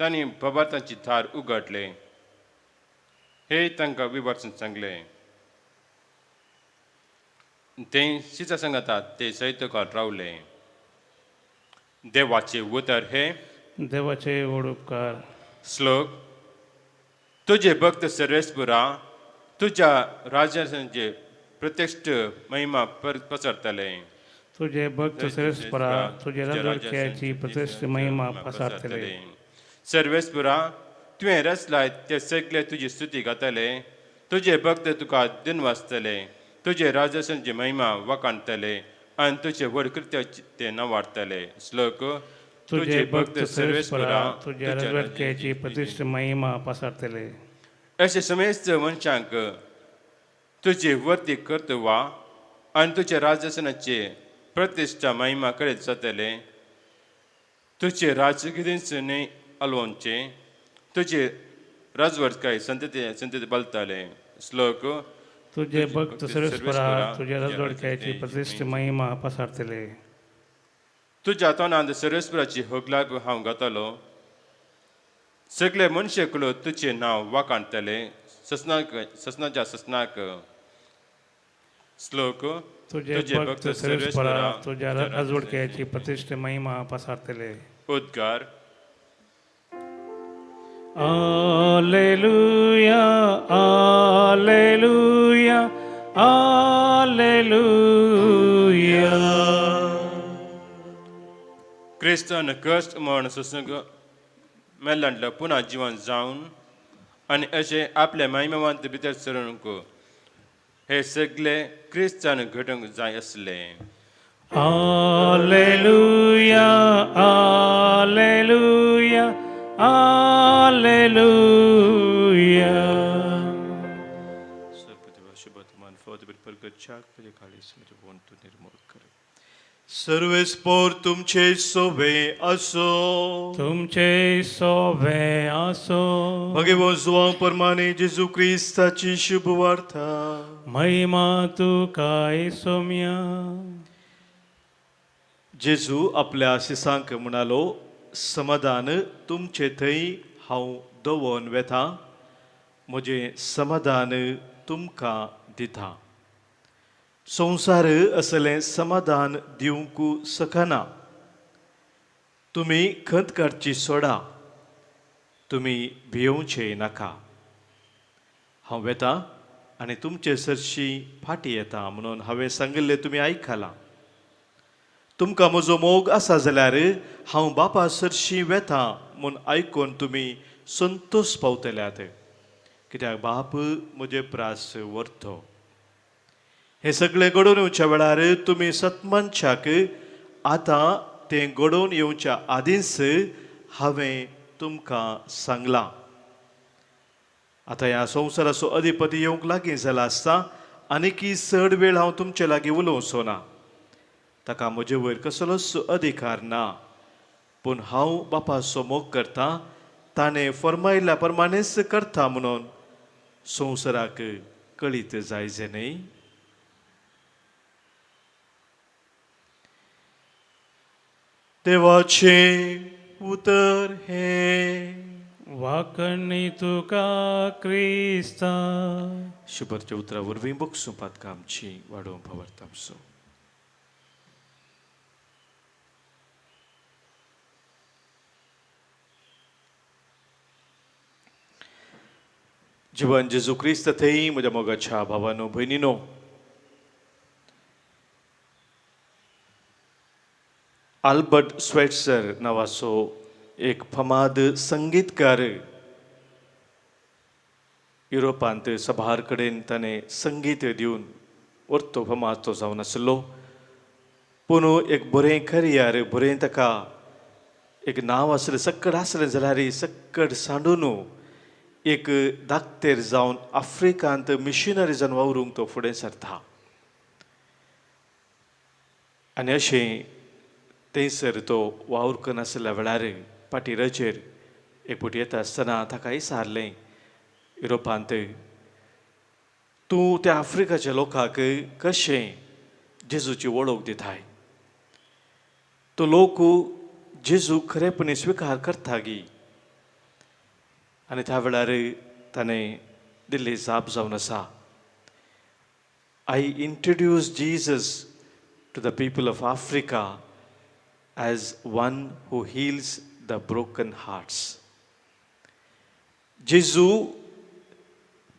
तांणी बाबार्थांची थार उगडले हे तांकां विवर्तन सांगलें. ते शिचा सांगातात ते सैतकाल रावले. देवाचे उतर हे देवाचे व्हड उपकार. श्लोक. तुझे भक्त सर्वेस्पुरा तुझ्या राज्याचे प्रतिष्ठ महिमा पसरतले. तुझे भक्त सर्वेस्परा तुझे राजवडक्याची प्रतिष्ठ महिमा पसारतले. सर्वेस्पुरा तुवें रचलाय ते सगळे तुजी स्तुती गातले. तुझे भक्त तुका दिन वाचतले. तुझे राजसांची महिमा वखाणतले आनी तुझे व्हड कृत्य ते नवाडतले. श्लोक. तुझे भक्त सर्वेस्परा तुझ्या राजवडक्याची प्रतिष्ठ महिमा पसारतले. अशे समेस्त मनशांक तुजी वर्ती कर्तव्या आनी तुझे राजसनाचे प्रतिश्ठा महिमा करीत जातले. तुझे राजगिरींच न्हय आलोवचे. तुझे राजवडकाय संतती बलतले. श्लोक. तुझे भक्त सर्वेस्परा तुझ्या राजवडक्याची प्रतिष्ठ महिमा पसारतले. तुझ्या तोंडांत सर्वेस्पराची होगलाग हांव घातलो. सगळे मनशेकलो तुझे नांव वाखाणतले ससनाच्या ससनाक. श्लोक. तुझे भक्त सर्वेस्परा तुझ्या राजवडक्याची प्रतिष्ठ महिमा पसारतले. उद्गार. Alleluia, Alleluia, Alleluia. क्रिस्तान कश्ट म्हण सुसंग मेल्लांतलो पुन्हा जिवन जावन आनी अशें आपल्या महिमावंत भितर सरूंक हे सगळे क्रिस्तान घडोवंक जाय आसले. Alleluia, Alleluia, Alleluia. सर्वेस्पोर तुमचे सोबे असो. तुमचे सोबे असो. भगवो जुवां परमाने जेजू क्रिस्ताची शुभ वार्ता. महिमा तुका सोम्या. जेजू आपल्या शिसांक म्हणालो, समाधान तुमचे थंय हांव दवरून वेता, म्हजें समाधान तुमकां दिता. संवसार असलें समाधान दिवंक शकना. तुमी खंत काडची सोडा. तुमी भियोवचे नाका. हांव वेता आनी तुमचे सरशी फाटी येता म्हणून हांवें सांगिल्लें तुमी आयकलां. तुमकां म्हजो मोग आसा जाल्यार हांव बापा सरशी वेता म्हूण आयकून तुमी संतोश पावतल्यात, कित्याक बाप म्हजे प्रास व्हरतो. हे सगळे घडोवन येवच्या वेळार तुमी सतमनशाक आतां तें घडोवन येवच्या आदींच हांवें तुमकां सांगलां. आतां ह्या संवसाराचो अधिपती येवंक लागीं जाला आसता आनीकी चड वेळ हांव तुमचे लागीं उलोवचो ना. ताका म्हजे वयर कसलोच अधिकार ना. पूण हांव बापाचो मोग करतां ताणें फर्मायिल्ल्या प्रमाणेच करता म्हणून संवसाराक कळीत जायचे न्ही. देवाचे उतर हे वाकणी तुका क्रिस्ता. शुभरच्या उतरा वरवीं बगसूं पातकां आमची वाडोवंक फावरतामसो. जिवन जेजू क्रिस्त थंय म्हज्या मोगाच्या भावानो भयणीनो, आल्बर्ट स्वेट्सर नांवाचो एक फामाद संगीतकार युरोपांत सभार कडेन ताणें संगीत दिवन व्हरतो फामाद तो जावन आसलो. पूण एक बरें करियर, बरें ताका एक नांव आसलें, सक्कड आसलें जाल्यार सक्कड सांडून एक धाकटेर जावन आफ्रिकांत मिशनरीजान वावरूंक तो फुडें सरता. आनी अशें थंयसर तो वावर करनासल्या वेळार पाठीराचेर एक फावटी येता आसतना ताका विचारलें युरोपांत, तूं त्या आफ्रिकाच्या लोकांक कशें जेजूची वळख दिताय? तो लोक जेजू खरेपणी स्विकार करता गी. आनी त्या वेळार ताणें दिल्ली जाप जावन आसा, I introduce Jesus to the people of Africa as one who heals the broken hearts. जेजू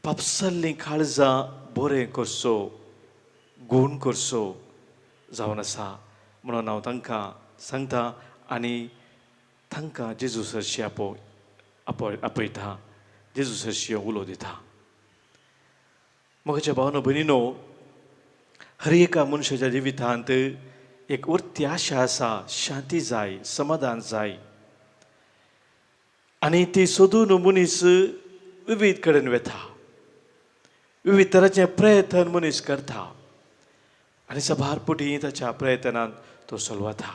पापसल्लीं काळजां बरें करचो, गूण करचो जावन आसा म्हणून हांव तांकां सांगता आनी तांकां जेजू सरशी आपयता, जेजू सरशी उलो दिता. म्हज्या भावनो भयणीनो, हर एका मनशाच्या जिवितांत एक उरती आशा आसा, शांती जाय, समाधान जाय. आनी ती सोदून मनीस विविध कडेन वेता, विविध तरांचे प्रयत्न मनीस करता आनी सबारपटी ताच्या प्रयत्नांत तो सोलवता.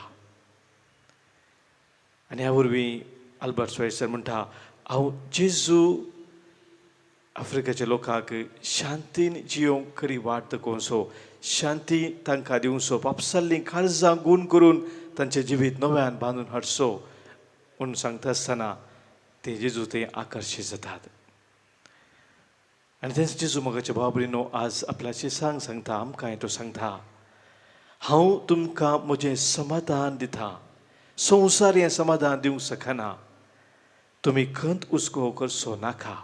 आनी ह्या वरवीं आल्बर्ट स्वेट्सर म्हणटा, हांव जेजू आफ्रिकेच्या लोकांक शांतीन जियोंक खरी वाट दाखोवचो, शांती तांकां दिवचो, पापसल्लीं काळजां गूण करून तांचें जिवीत नव्यान बांदून हाडचो म्हणून सांगता आसतना ते जेजू थंय आकर्शीत जातात. आनी तेंच जेजू मोगाच्या भाव भयणीनो आज आपल्याची सांगता आमकां तो सांगता, हांव तुमकां म्हजें समाधान दितां. संवसार हें समाधान दिवंक शकना. तुमी खंत हुस्को करचो नाका,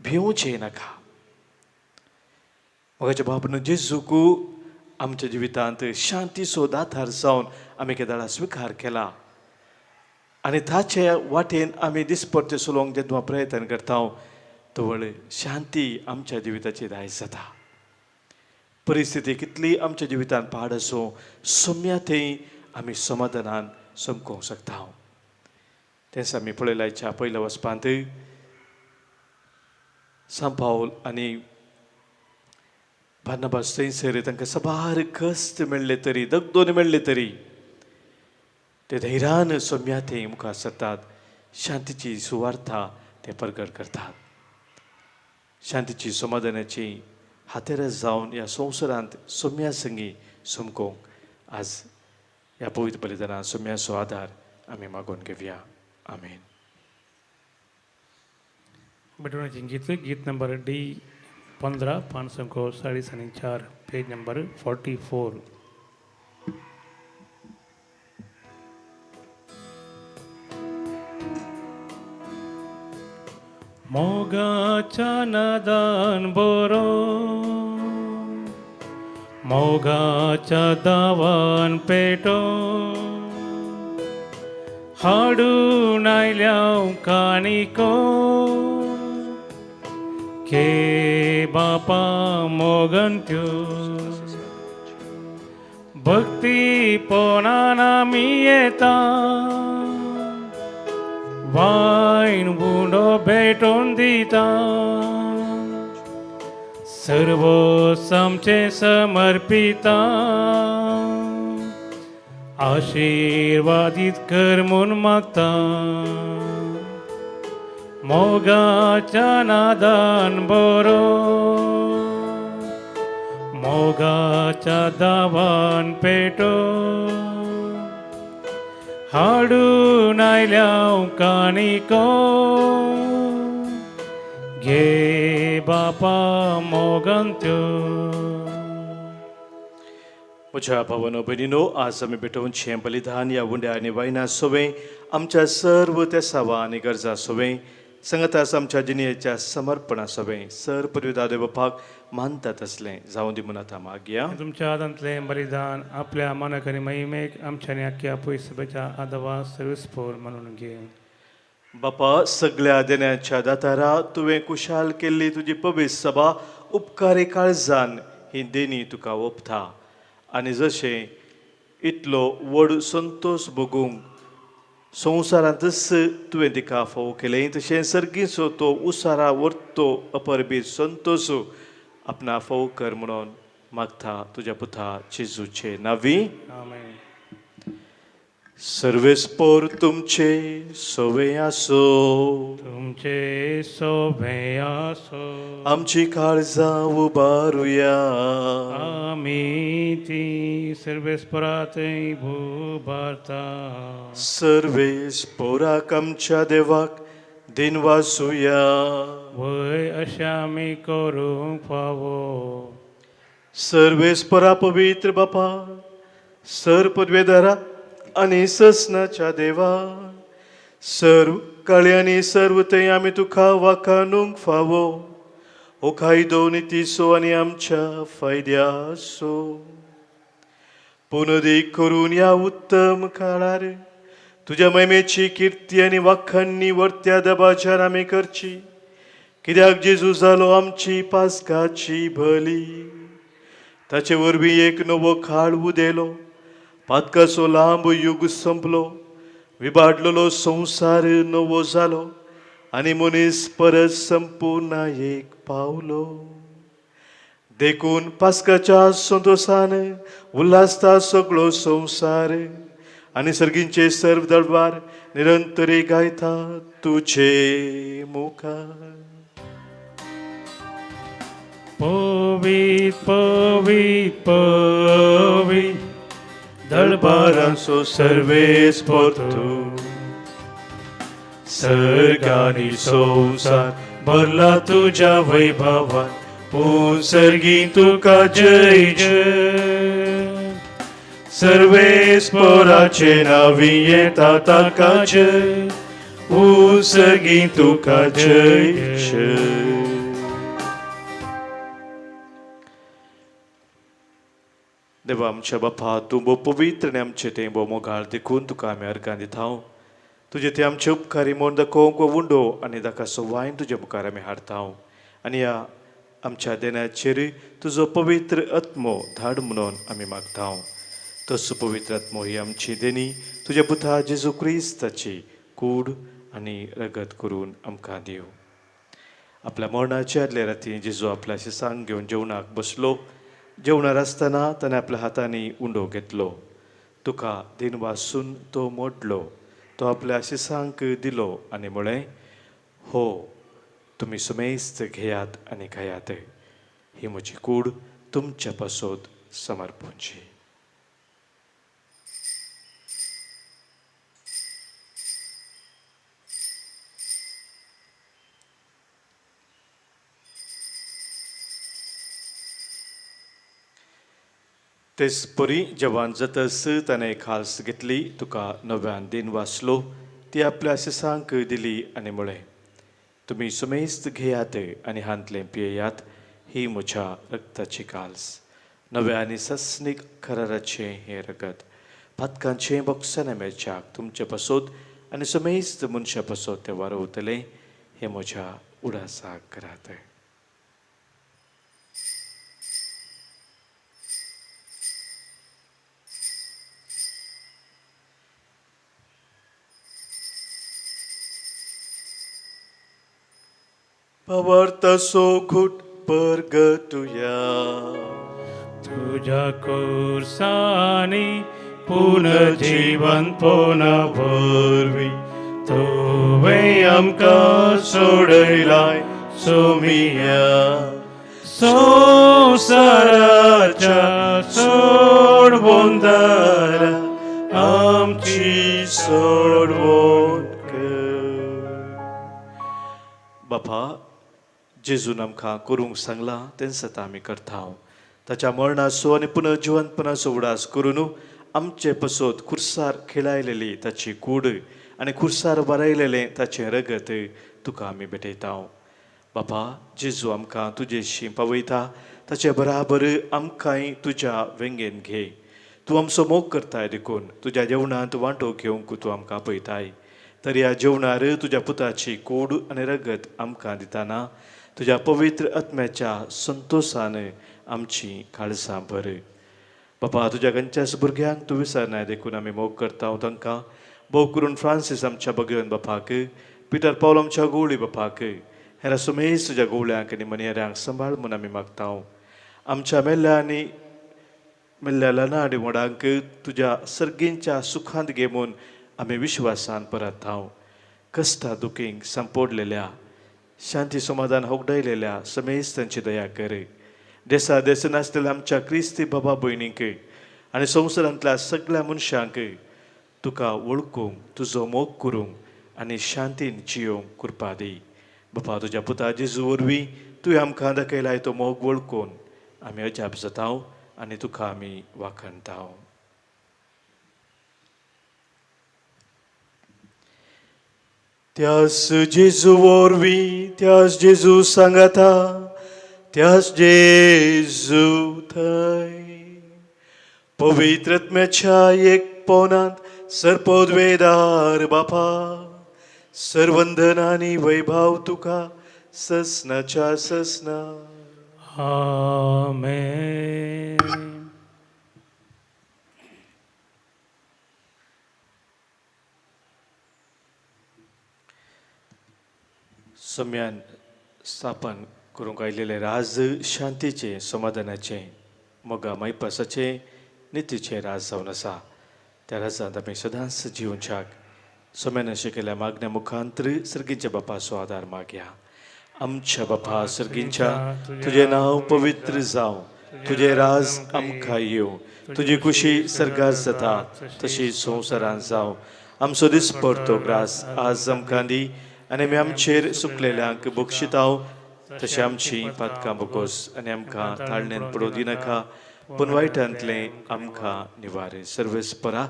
भिवचें नाका. मोगाच्या भाव भयणीनो, जेजूक आमच्या जिवितांत शांतीचो दातार जावन आमी केदाळा स्विकार केला आनी ताचे वाटेन आमी दिसपरते चलोवंक जेन्ना प्रयत्न करता तवळ शांती आमच्या जिविताची दायज जाता. परिस्थिती कितली आमच्या जिवितांत पाड आसूं, सोम्या थंय आमी समाधानान समकोवंक शकता. तेंच आमी पळयलायच्या पयल्या वचपांत सांत पावल आनी बार्नबास थंयसर तांकां सबार कश्ट मेळ्ळे तरी, दगदोन मेळ्ळे तरी ते धैर्यान सोम्या थंय मुखार सरतात. शांतीची सुवार्ता ते प्रगट करतात. शांतीची समाधानाची हातेरस जावन ह्या संवसारांत सोम्या संगी समकोवंक आज ह्या पवित्र बलिदानांत सोम्याचो आदार आमी मागून घेवया. आमेन. बटवाची गीत नंबर D15 544 पेज नंबर 44. मोगाच्या नादान बरो, मोगाच्या दावान पेटो, हाडून आयल्या काणिको, के बापा मोगन त्यो. भक्ती पोनान आमी येता, वायन बुडो भेटून दिता सर्व आमचे समर्पिता आशीर्वादित कर म्हणून मागता मोगाच्या नादान बरो मोगाच्या दावान पेटो हाडून आयल्या काणिको घे बापा मोगंत्यो. म्हज्या भावानो भयणीनो, आज आमी भेटोवनचें बलिदान ह्या उंड्या आनी वायना सोवें आमच्या सर्व तेसावां आनी गरजा सोवें संगतास आमच्या जिणेच्या समर्पणा सोवें सर पदवीदादे बापाक मानतात असलें जावं दी म्हूण आतां मागया. तुमच्या आदांतलें बलिदान आपल्या मानक आनी महिमेक आमच्या आनी आख्या पयसभेच्या आदवा सर्वस्फोर म्हणून घे. बापा, सगळ्या देण्याच्या दातारा तुवें कुशाल केल्ली तुजी पवित्र सभा उपकारी काळजान ही देणी तुका ओपता आनी जशें इतलो व्हड संतोश भोगूंक संवसारांतच तुवें तिका फावो केलें तशें सर्गीचो तो उसारा व्हरतो अपरबीत संतोश आपणा फावो कर म्हणून मागता तुज्या पुता जेजूचे नांवी. आमेन. सर्वेस्पोर तुमचे सोवे आसो तुमचे सोबे आसो आमची काळजां उबारुया आमी ती सर्वेस्परातय भुबारता सर्वेस्पोराक आमच्या देवाक दिन वासुया वय अशें आमी करूंक फावो. सर्वेस्परा पवित्र बापा सर पदवेदारा आनी ससनाच्या देवा सर्व काळी आनी सर्व ते आमी तुका वाखाणूंक फावो हो कायदो नितीसो आनी आमच्या फायद्यासो पुनदीक करून ह्या उत्तम काळार तुज्या महिमेची किर्ती आनी वाखाणणी वर्त्या दबाच्यान आमी करची कित्याक जेजू जालो आमची पासकाची भली ताचे वरवीं एक नवो काळ उदेलो पातकाचो लांब युग संपलो विबाडलेलो संवसार नवो जालो आनी मनीस परत संपूर्ण एक पावलो. देखून पास्काच्या संतोषान उल्हासता सगळो संवसार आनी सर्गींचे सर्व दळवार निरंतरी गायता तुझे मुखार. पवित पवित पवित दळबारांचो सर्वेस्पोर तूं सर्गानी संवसार भरला तुज्या वैभवान पूण सर्गी तुका जय जय सर्वेस्पोराचे नावी येता ताका जय पूण सर्गी तुका जय जय. देवा आमच्या बापा तूं भोव पवित्र आनी आमचें तें भोव मोगाळ देखून तुका आमी अर्गां दिता. तुजे ते आमचे उपकारी म्हूण दाखोवंक वो उंडो आनी ताका वायन तुज्या मुखार आमी हाडटा आनी ह्या आमच्या देण्याचेर तुजो पवित्र आत्मो धाड म्हणून आमी मागता. तसो पवित्र आत्मो ही आमची देणी तुज्या पुता जेजू क्रिस्ताची कूड आनी रगत करून आमकां दिव. आपल्या मरणाच्या आदले राती जेजू आपल्या शिसांक घेवन जेवणाक बसलो. जेवणार आसतना ताणें आपल्या हातांनी उंडो घेतलो. तुका दिन वासून तो मोडलो. तो आपल्या शिसांक दिलो आनी म्हळें, हो तुमी सुमेस्त घेयात आनी खायात. ही म्हजी कूड तुमच्या पासत समर्पूंची. तेच परी जेवण जातस ताणें खास घेतली. तुका नव्यान दिन वाचलो. ती आपल्या शिसांक दिली आनी म्हळें, तुमी सुमेस्त घेयात आनी हांतलें पियेयात. ही म्हज्या रक्ताची काल्स, नव्या आनी सस्नीक कराराचें हें रगत. पातकांचें बक्षान मेळच्याक तुमचे पासत आनी सुमेस्त मनशा पासत तें वारवतलें. हें म्हज्या उडासाक करात. भावार्थाचो घुट परगटुया तुझ्या कुर्सानी पुनर्जीवन पुन्हा भरवी तुवें आमकां सोडयलाय सोमिया संवसाराच्या सोडवोंदारा आमची सोडवण कर. बापा जेजून आमकां करूंक सांगलां तेंच आतां आमी करता. ताच्या मरणाचो आनी पुनर्जिवंतपणाचो उडास करून आमचे पसोत खुर्सार खेळायलेली ताची कूड आनी खुर्सार बरयलेलें ताचें रगत तुका आमी भेटयता. बापा जेजू आमकां तुजेशी पावयता ताचे बराबर आमकांय तुज्या वेंगेन घे. तूं आमचो मोग करताय देखून तुज्या जेवणांत वांटो घेवंक तूं आमकां पळयताय. तर ह्या जेवणार तुज्या पुताची कूड आनी रगत आमकां दितना तुज्या पवित्र आत्म्याच्या संतोशान आमची काळजां भर. बापा तुज्या खंयच्याच भुरग्यांक तूं विसरनाय देखून आमी मोग करता तांकां. भोव करून फ्रांसीस आमच्या भगवन बापाक, पिटर पावल आमच्या गोवळी बापाक, हेरा सुमेश तुज्या गोवळ्यांक आनी मनेऱ्यांक सांबाळ म्हूण आमी मागता. आमच्या मेल्ल्या आनी मेल्ल्या ल्हान आनी व्हडांक तुज्या सर्गींच्या सुखांत घे म्हूण आमी विश्वासान परता. कश्टा दुखींक सांपोडलेल्या शांती समाधान होगडायलेल्या समेज तांची दया कर. देसा देसान आसलेल्या आमच्या क्रिस्ती बाबा भयणींक आनी संवसारांतल्या सगळ्या मनशांक तुका वळखूंक तुजो मोग करूंक आनी शांतीन जियोंक कृपा दी. बापा तुज्या पुता जेजू वरवीं तुवें आमकां दाखयलाय तो मोग वळखून आमी अजाप जाता आनी तुका आमी वाखणता. त्यास जेजू वरवीं त्यास जेजू सांगाता त्यास जेजू थंय पवित्र आत्म्याच्या एक पोनांत सर्पोद्वेदार बापा सर्वंदन आनी वैभव तुका ससनाच्या ससना. आमेन. सम्यान स्थापन करूंक आयिल्लें राज शांतीचें समाधानाचें मोगा मैपासाचें नितीचें राज जावन आसा. त्या राजांत आमी सदांच जिवनशाक सम्यान अशें केल्या मागण्या मुखांतर सर्गींच्या बापाचो आदार मागया. आमच्या बापा सर्गींच्या तुजें नांव पवित्र जावं, तुजें राज आमकां येवं, तुजी खुशी सर्गार जाता तशी संवसारांत जावं. आमचो दिसपरतो ग्रास आज आमकां दी आनी आमी आमचेर सुकलेल्यांक बक्षिता तशें आमची पातकां बोगोस आनी आमकां ताळणेन पडोवं दिनाका पूण वायटांतलें आमकां निवार. सर्वेस्परा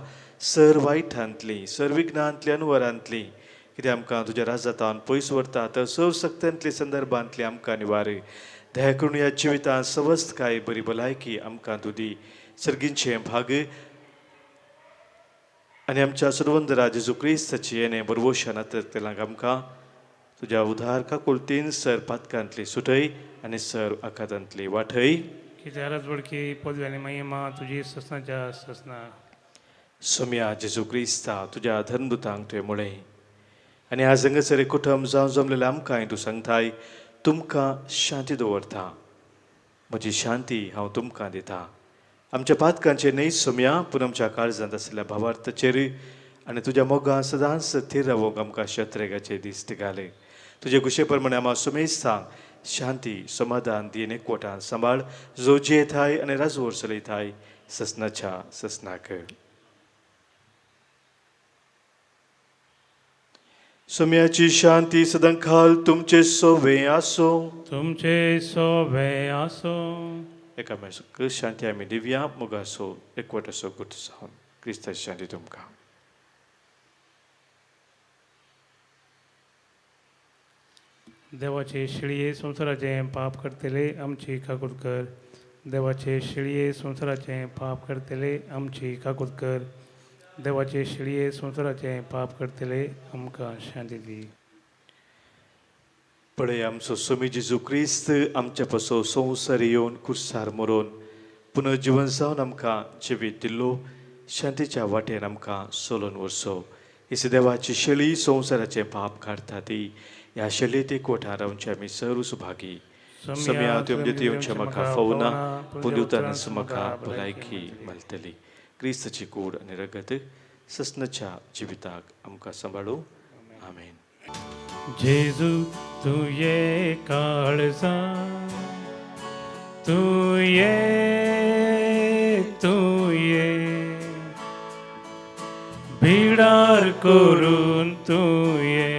सर वायटांतली सर विघ्नांतली अनुवरांतली कित्याक आमकां तुज्या राजांतान पयस व्हरता तर सवसक्त्यांतली संदर्भांतली आमकां निवार. दया करून ह्या जिवितांत सवस्त काय बरी भलायकी आमकां तूं दी. सर्गींचे भाग आनी आमच्या सर्वंदरा जेजू क्रिस्ताची येणे बरवोशान तेलांक आमकां तुज्या उदार काकुलतीन सर पातकांतली सुटय आनी सर आकांतांतली वाटय. कित्याक राजवडकी पदवी आनी महिमा तुजी ससनाच्या ससना. सोम्या जेजू क्रिस्ता तुज्या धर्मदुतांक तुवें म्हळें आनी आज हांगासर कुटुंब जावं जमलेलें आमकांय तूं सांगताय तुमकां शांती दवरता, म्हजी शांती हांव तुमकां दिता. आमच्या पातकांचे न्हय सोम्या पूण आमच्या काळजांत आसलेल्या भावार्थाचेर आनी तुज्या मोगान सदांच स्थिर रावूंक आमकां शत्रेगाचे दीस घाले. तुजे कुशे प्रमाणे आमी सुमेज सांग शांती समाधान दिन एकवटान सांबाळ जो जेथाय आनी राजवोर चलयताय ससनाच्या ससनाक. सोम्याची शांती सदां खाल तुमचे सोवे आसो. तुमचे सोवे आसो. एकामेक शांती आमी दिवया मोगासो एकवटाचो गुट जावन क्रिस्ताची शांती तुमकां. देवाचे शिळये संवसाराचें पाप करतले आमची काकूट कर. देवाचे शिळये संवसाराचें पाप करतले आमची काकूट कर. देवाचे शिळये संवसाराचें पाप करतले आमकां शांती दी. पळय आमचो सोमी जेजू क्रिस्त आमच्या पासो संवसार येवन कुर्सार मरोवन पुनर्जीवन जावन आमकां जिवीत दिल्लो शांतीच्या वाटेन आमकां सोलोन वरसो. इस देवाची शिळी संवसाराचें पाप काडटा ती ह्या शर्यतीक वठारांचे आमी सर्व सुभागी सम्या तुमचे येवचे म्हाका फवना पुंदुतान म्हाका भलायकी मेळटली. क्रिस्ताची कूड आनी रगत ससनाच्या जिविताक आमकां सांबाळू. आमेन. जेजू तुये काळजा तुये भिडार करून तुये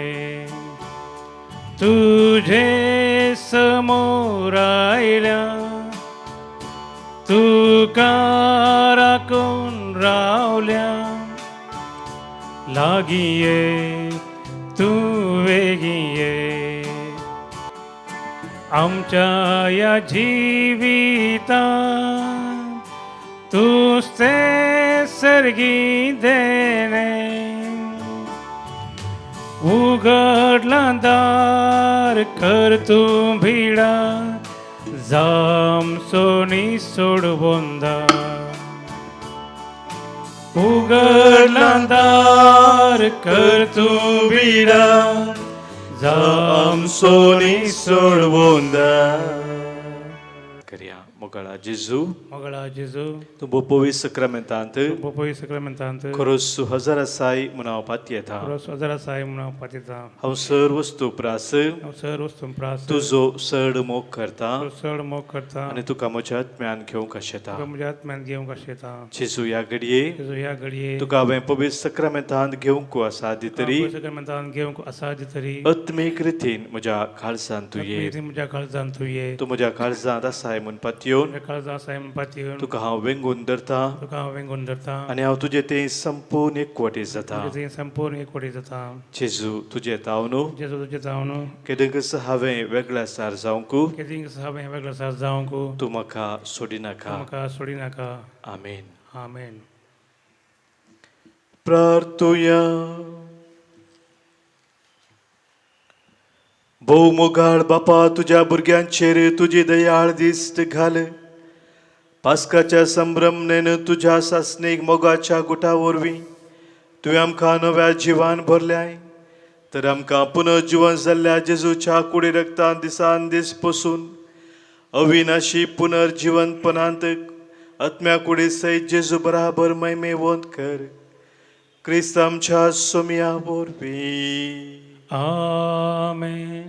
तुझे समोर आयल्या तुका राखून रावल्या लागिये तू वेगिये आमच्या या जिवितां तूच ते सर्गी देणे उघडला दार कर तू भिडा जाम सोनी सोडवंदा उघडला दार कर तू भिडा जाम सोनी सोडवंदा. करिया मोगळा जेजू जेजू तूं बोपोवी सक्रामेंतांत पोपोई सक्रामेंतांत खरोच हजार आसाय मनावपात येता. रोस हजारा साय म्हणून पातिता हांव सर वस्तू प्रास सर वस्तू प्रास तुजो चड मोग करता चड मोग करता आनी तुका म्हज्या आत्म्यान घेवंक आशेता. म्हज्या आत्म्यान घेवंक आशेता. जेजू ह्या घडये ह्या घडये तुका हांवें पवित्र सक्रामेंतांत घेवंक आसा दितरी सक्रामेंतान घेवंक आसा तरी आत्मीक रितीन म्हज्या काळजांत तूं ये. म्हज्या काळजान तूं ये. तूं म्हज्या काळजांत आसाय म्हणपात येवन काळजा आसाय म्हणपात येवन तुका हांव वेंगून धरता तुका हांव वेंगून धरता आनी हांव तुजें तें संपूर्ण एकवटी जाता. तुजें संपूर्ण एकवटी जाता. जेजू तुजें ताव न्हू जेजू तुजें जावन केदंकच हांवें वेगळ्या सार जावंक केदींग हांवें वेगळो सार जावंक तूं म्हाका सोडिनाका. म्हाका सोडिनाका. आमेन. आमेन. प्रार्थुया. भोव मोगाळ बापा तुज्या भुरग्यांचेर तुजी दयाळ दिश्ट घाल. पास्काच्या संभ्रमणेन तुज्या सासणेक मोगाच्या गुटा वरवीं तुवें आमकां नव्या जिवान भरल्याय तर आमकां पुनर्जीवन जाल्ल्या जेजूच्या कुडी रक्तान दिसान दीस पसून अविनाशी पुनर्जीवनपणांत आत्म्या कुडी सयत जेजू बराबर मैमेवंत कर. क्रिस्त आमच्या सोम्या वरवीं. आमेन.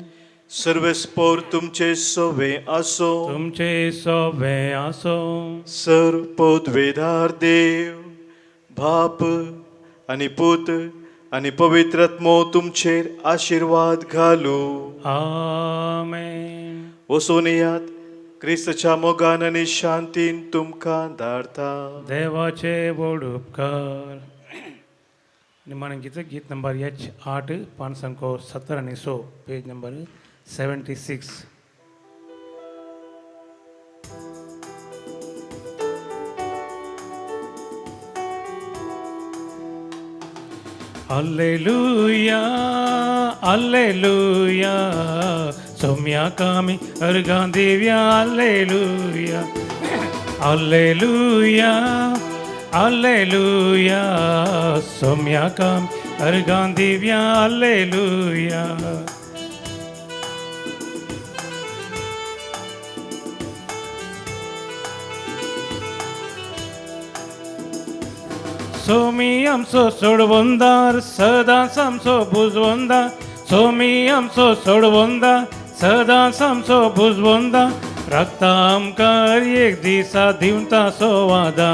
सर्वेस्पोर तुमचे सोवे आसो. तुमचे सोवे आसो. सर्वोद्वेदार देव बाप आनी पूत आनी पवित्रात्मो तुमचेर आशीर्वाद घालू. आमेन. वचून येयात. क्रिस्ताच्या मोगान आनी शांतीन तुमकां धाडटा. देवाचे व्हड उपकार. निमाणें गीत नंबर H8 पान संख्या 70 आनी 100 page number 76. Alleluia, Alleluia, Somya Kami Argandivya, Alleluia, Alleluia, Alleluia, Somya Kami Argandivya, Alleluia. सोमी आमचो सोडवंदार सदांच आमचो भुजवंदार. सोमी आमचो सोडवंदार सदांच आमचो भुजवंदार. राखता आमकां एक दिसा दिवता सोवादा.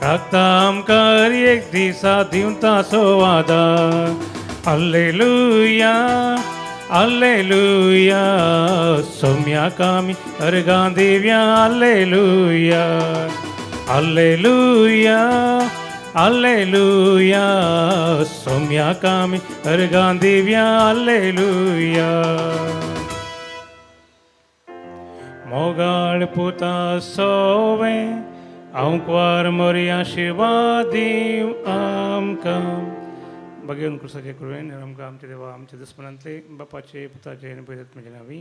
राखता आमकां एक दिसा दिवता सोवादा. Alleluia, Alleluia, Somya Kami Argandivya, Alleluia, Alleluia, Alleluia, Somya Kami Argandivya, Alleluia. मोगाळ पुता सोवे आमकां मोरी आशीर्वाद दिव आमकां. भगवान कृष्णाचे कृपेन आमकां आमचे देवा आमच्या दुस्मनांतले बापाचे पुताचे आनी पवित्र आत्म्याचे नांवी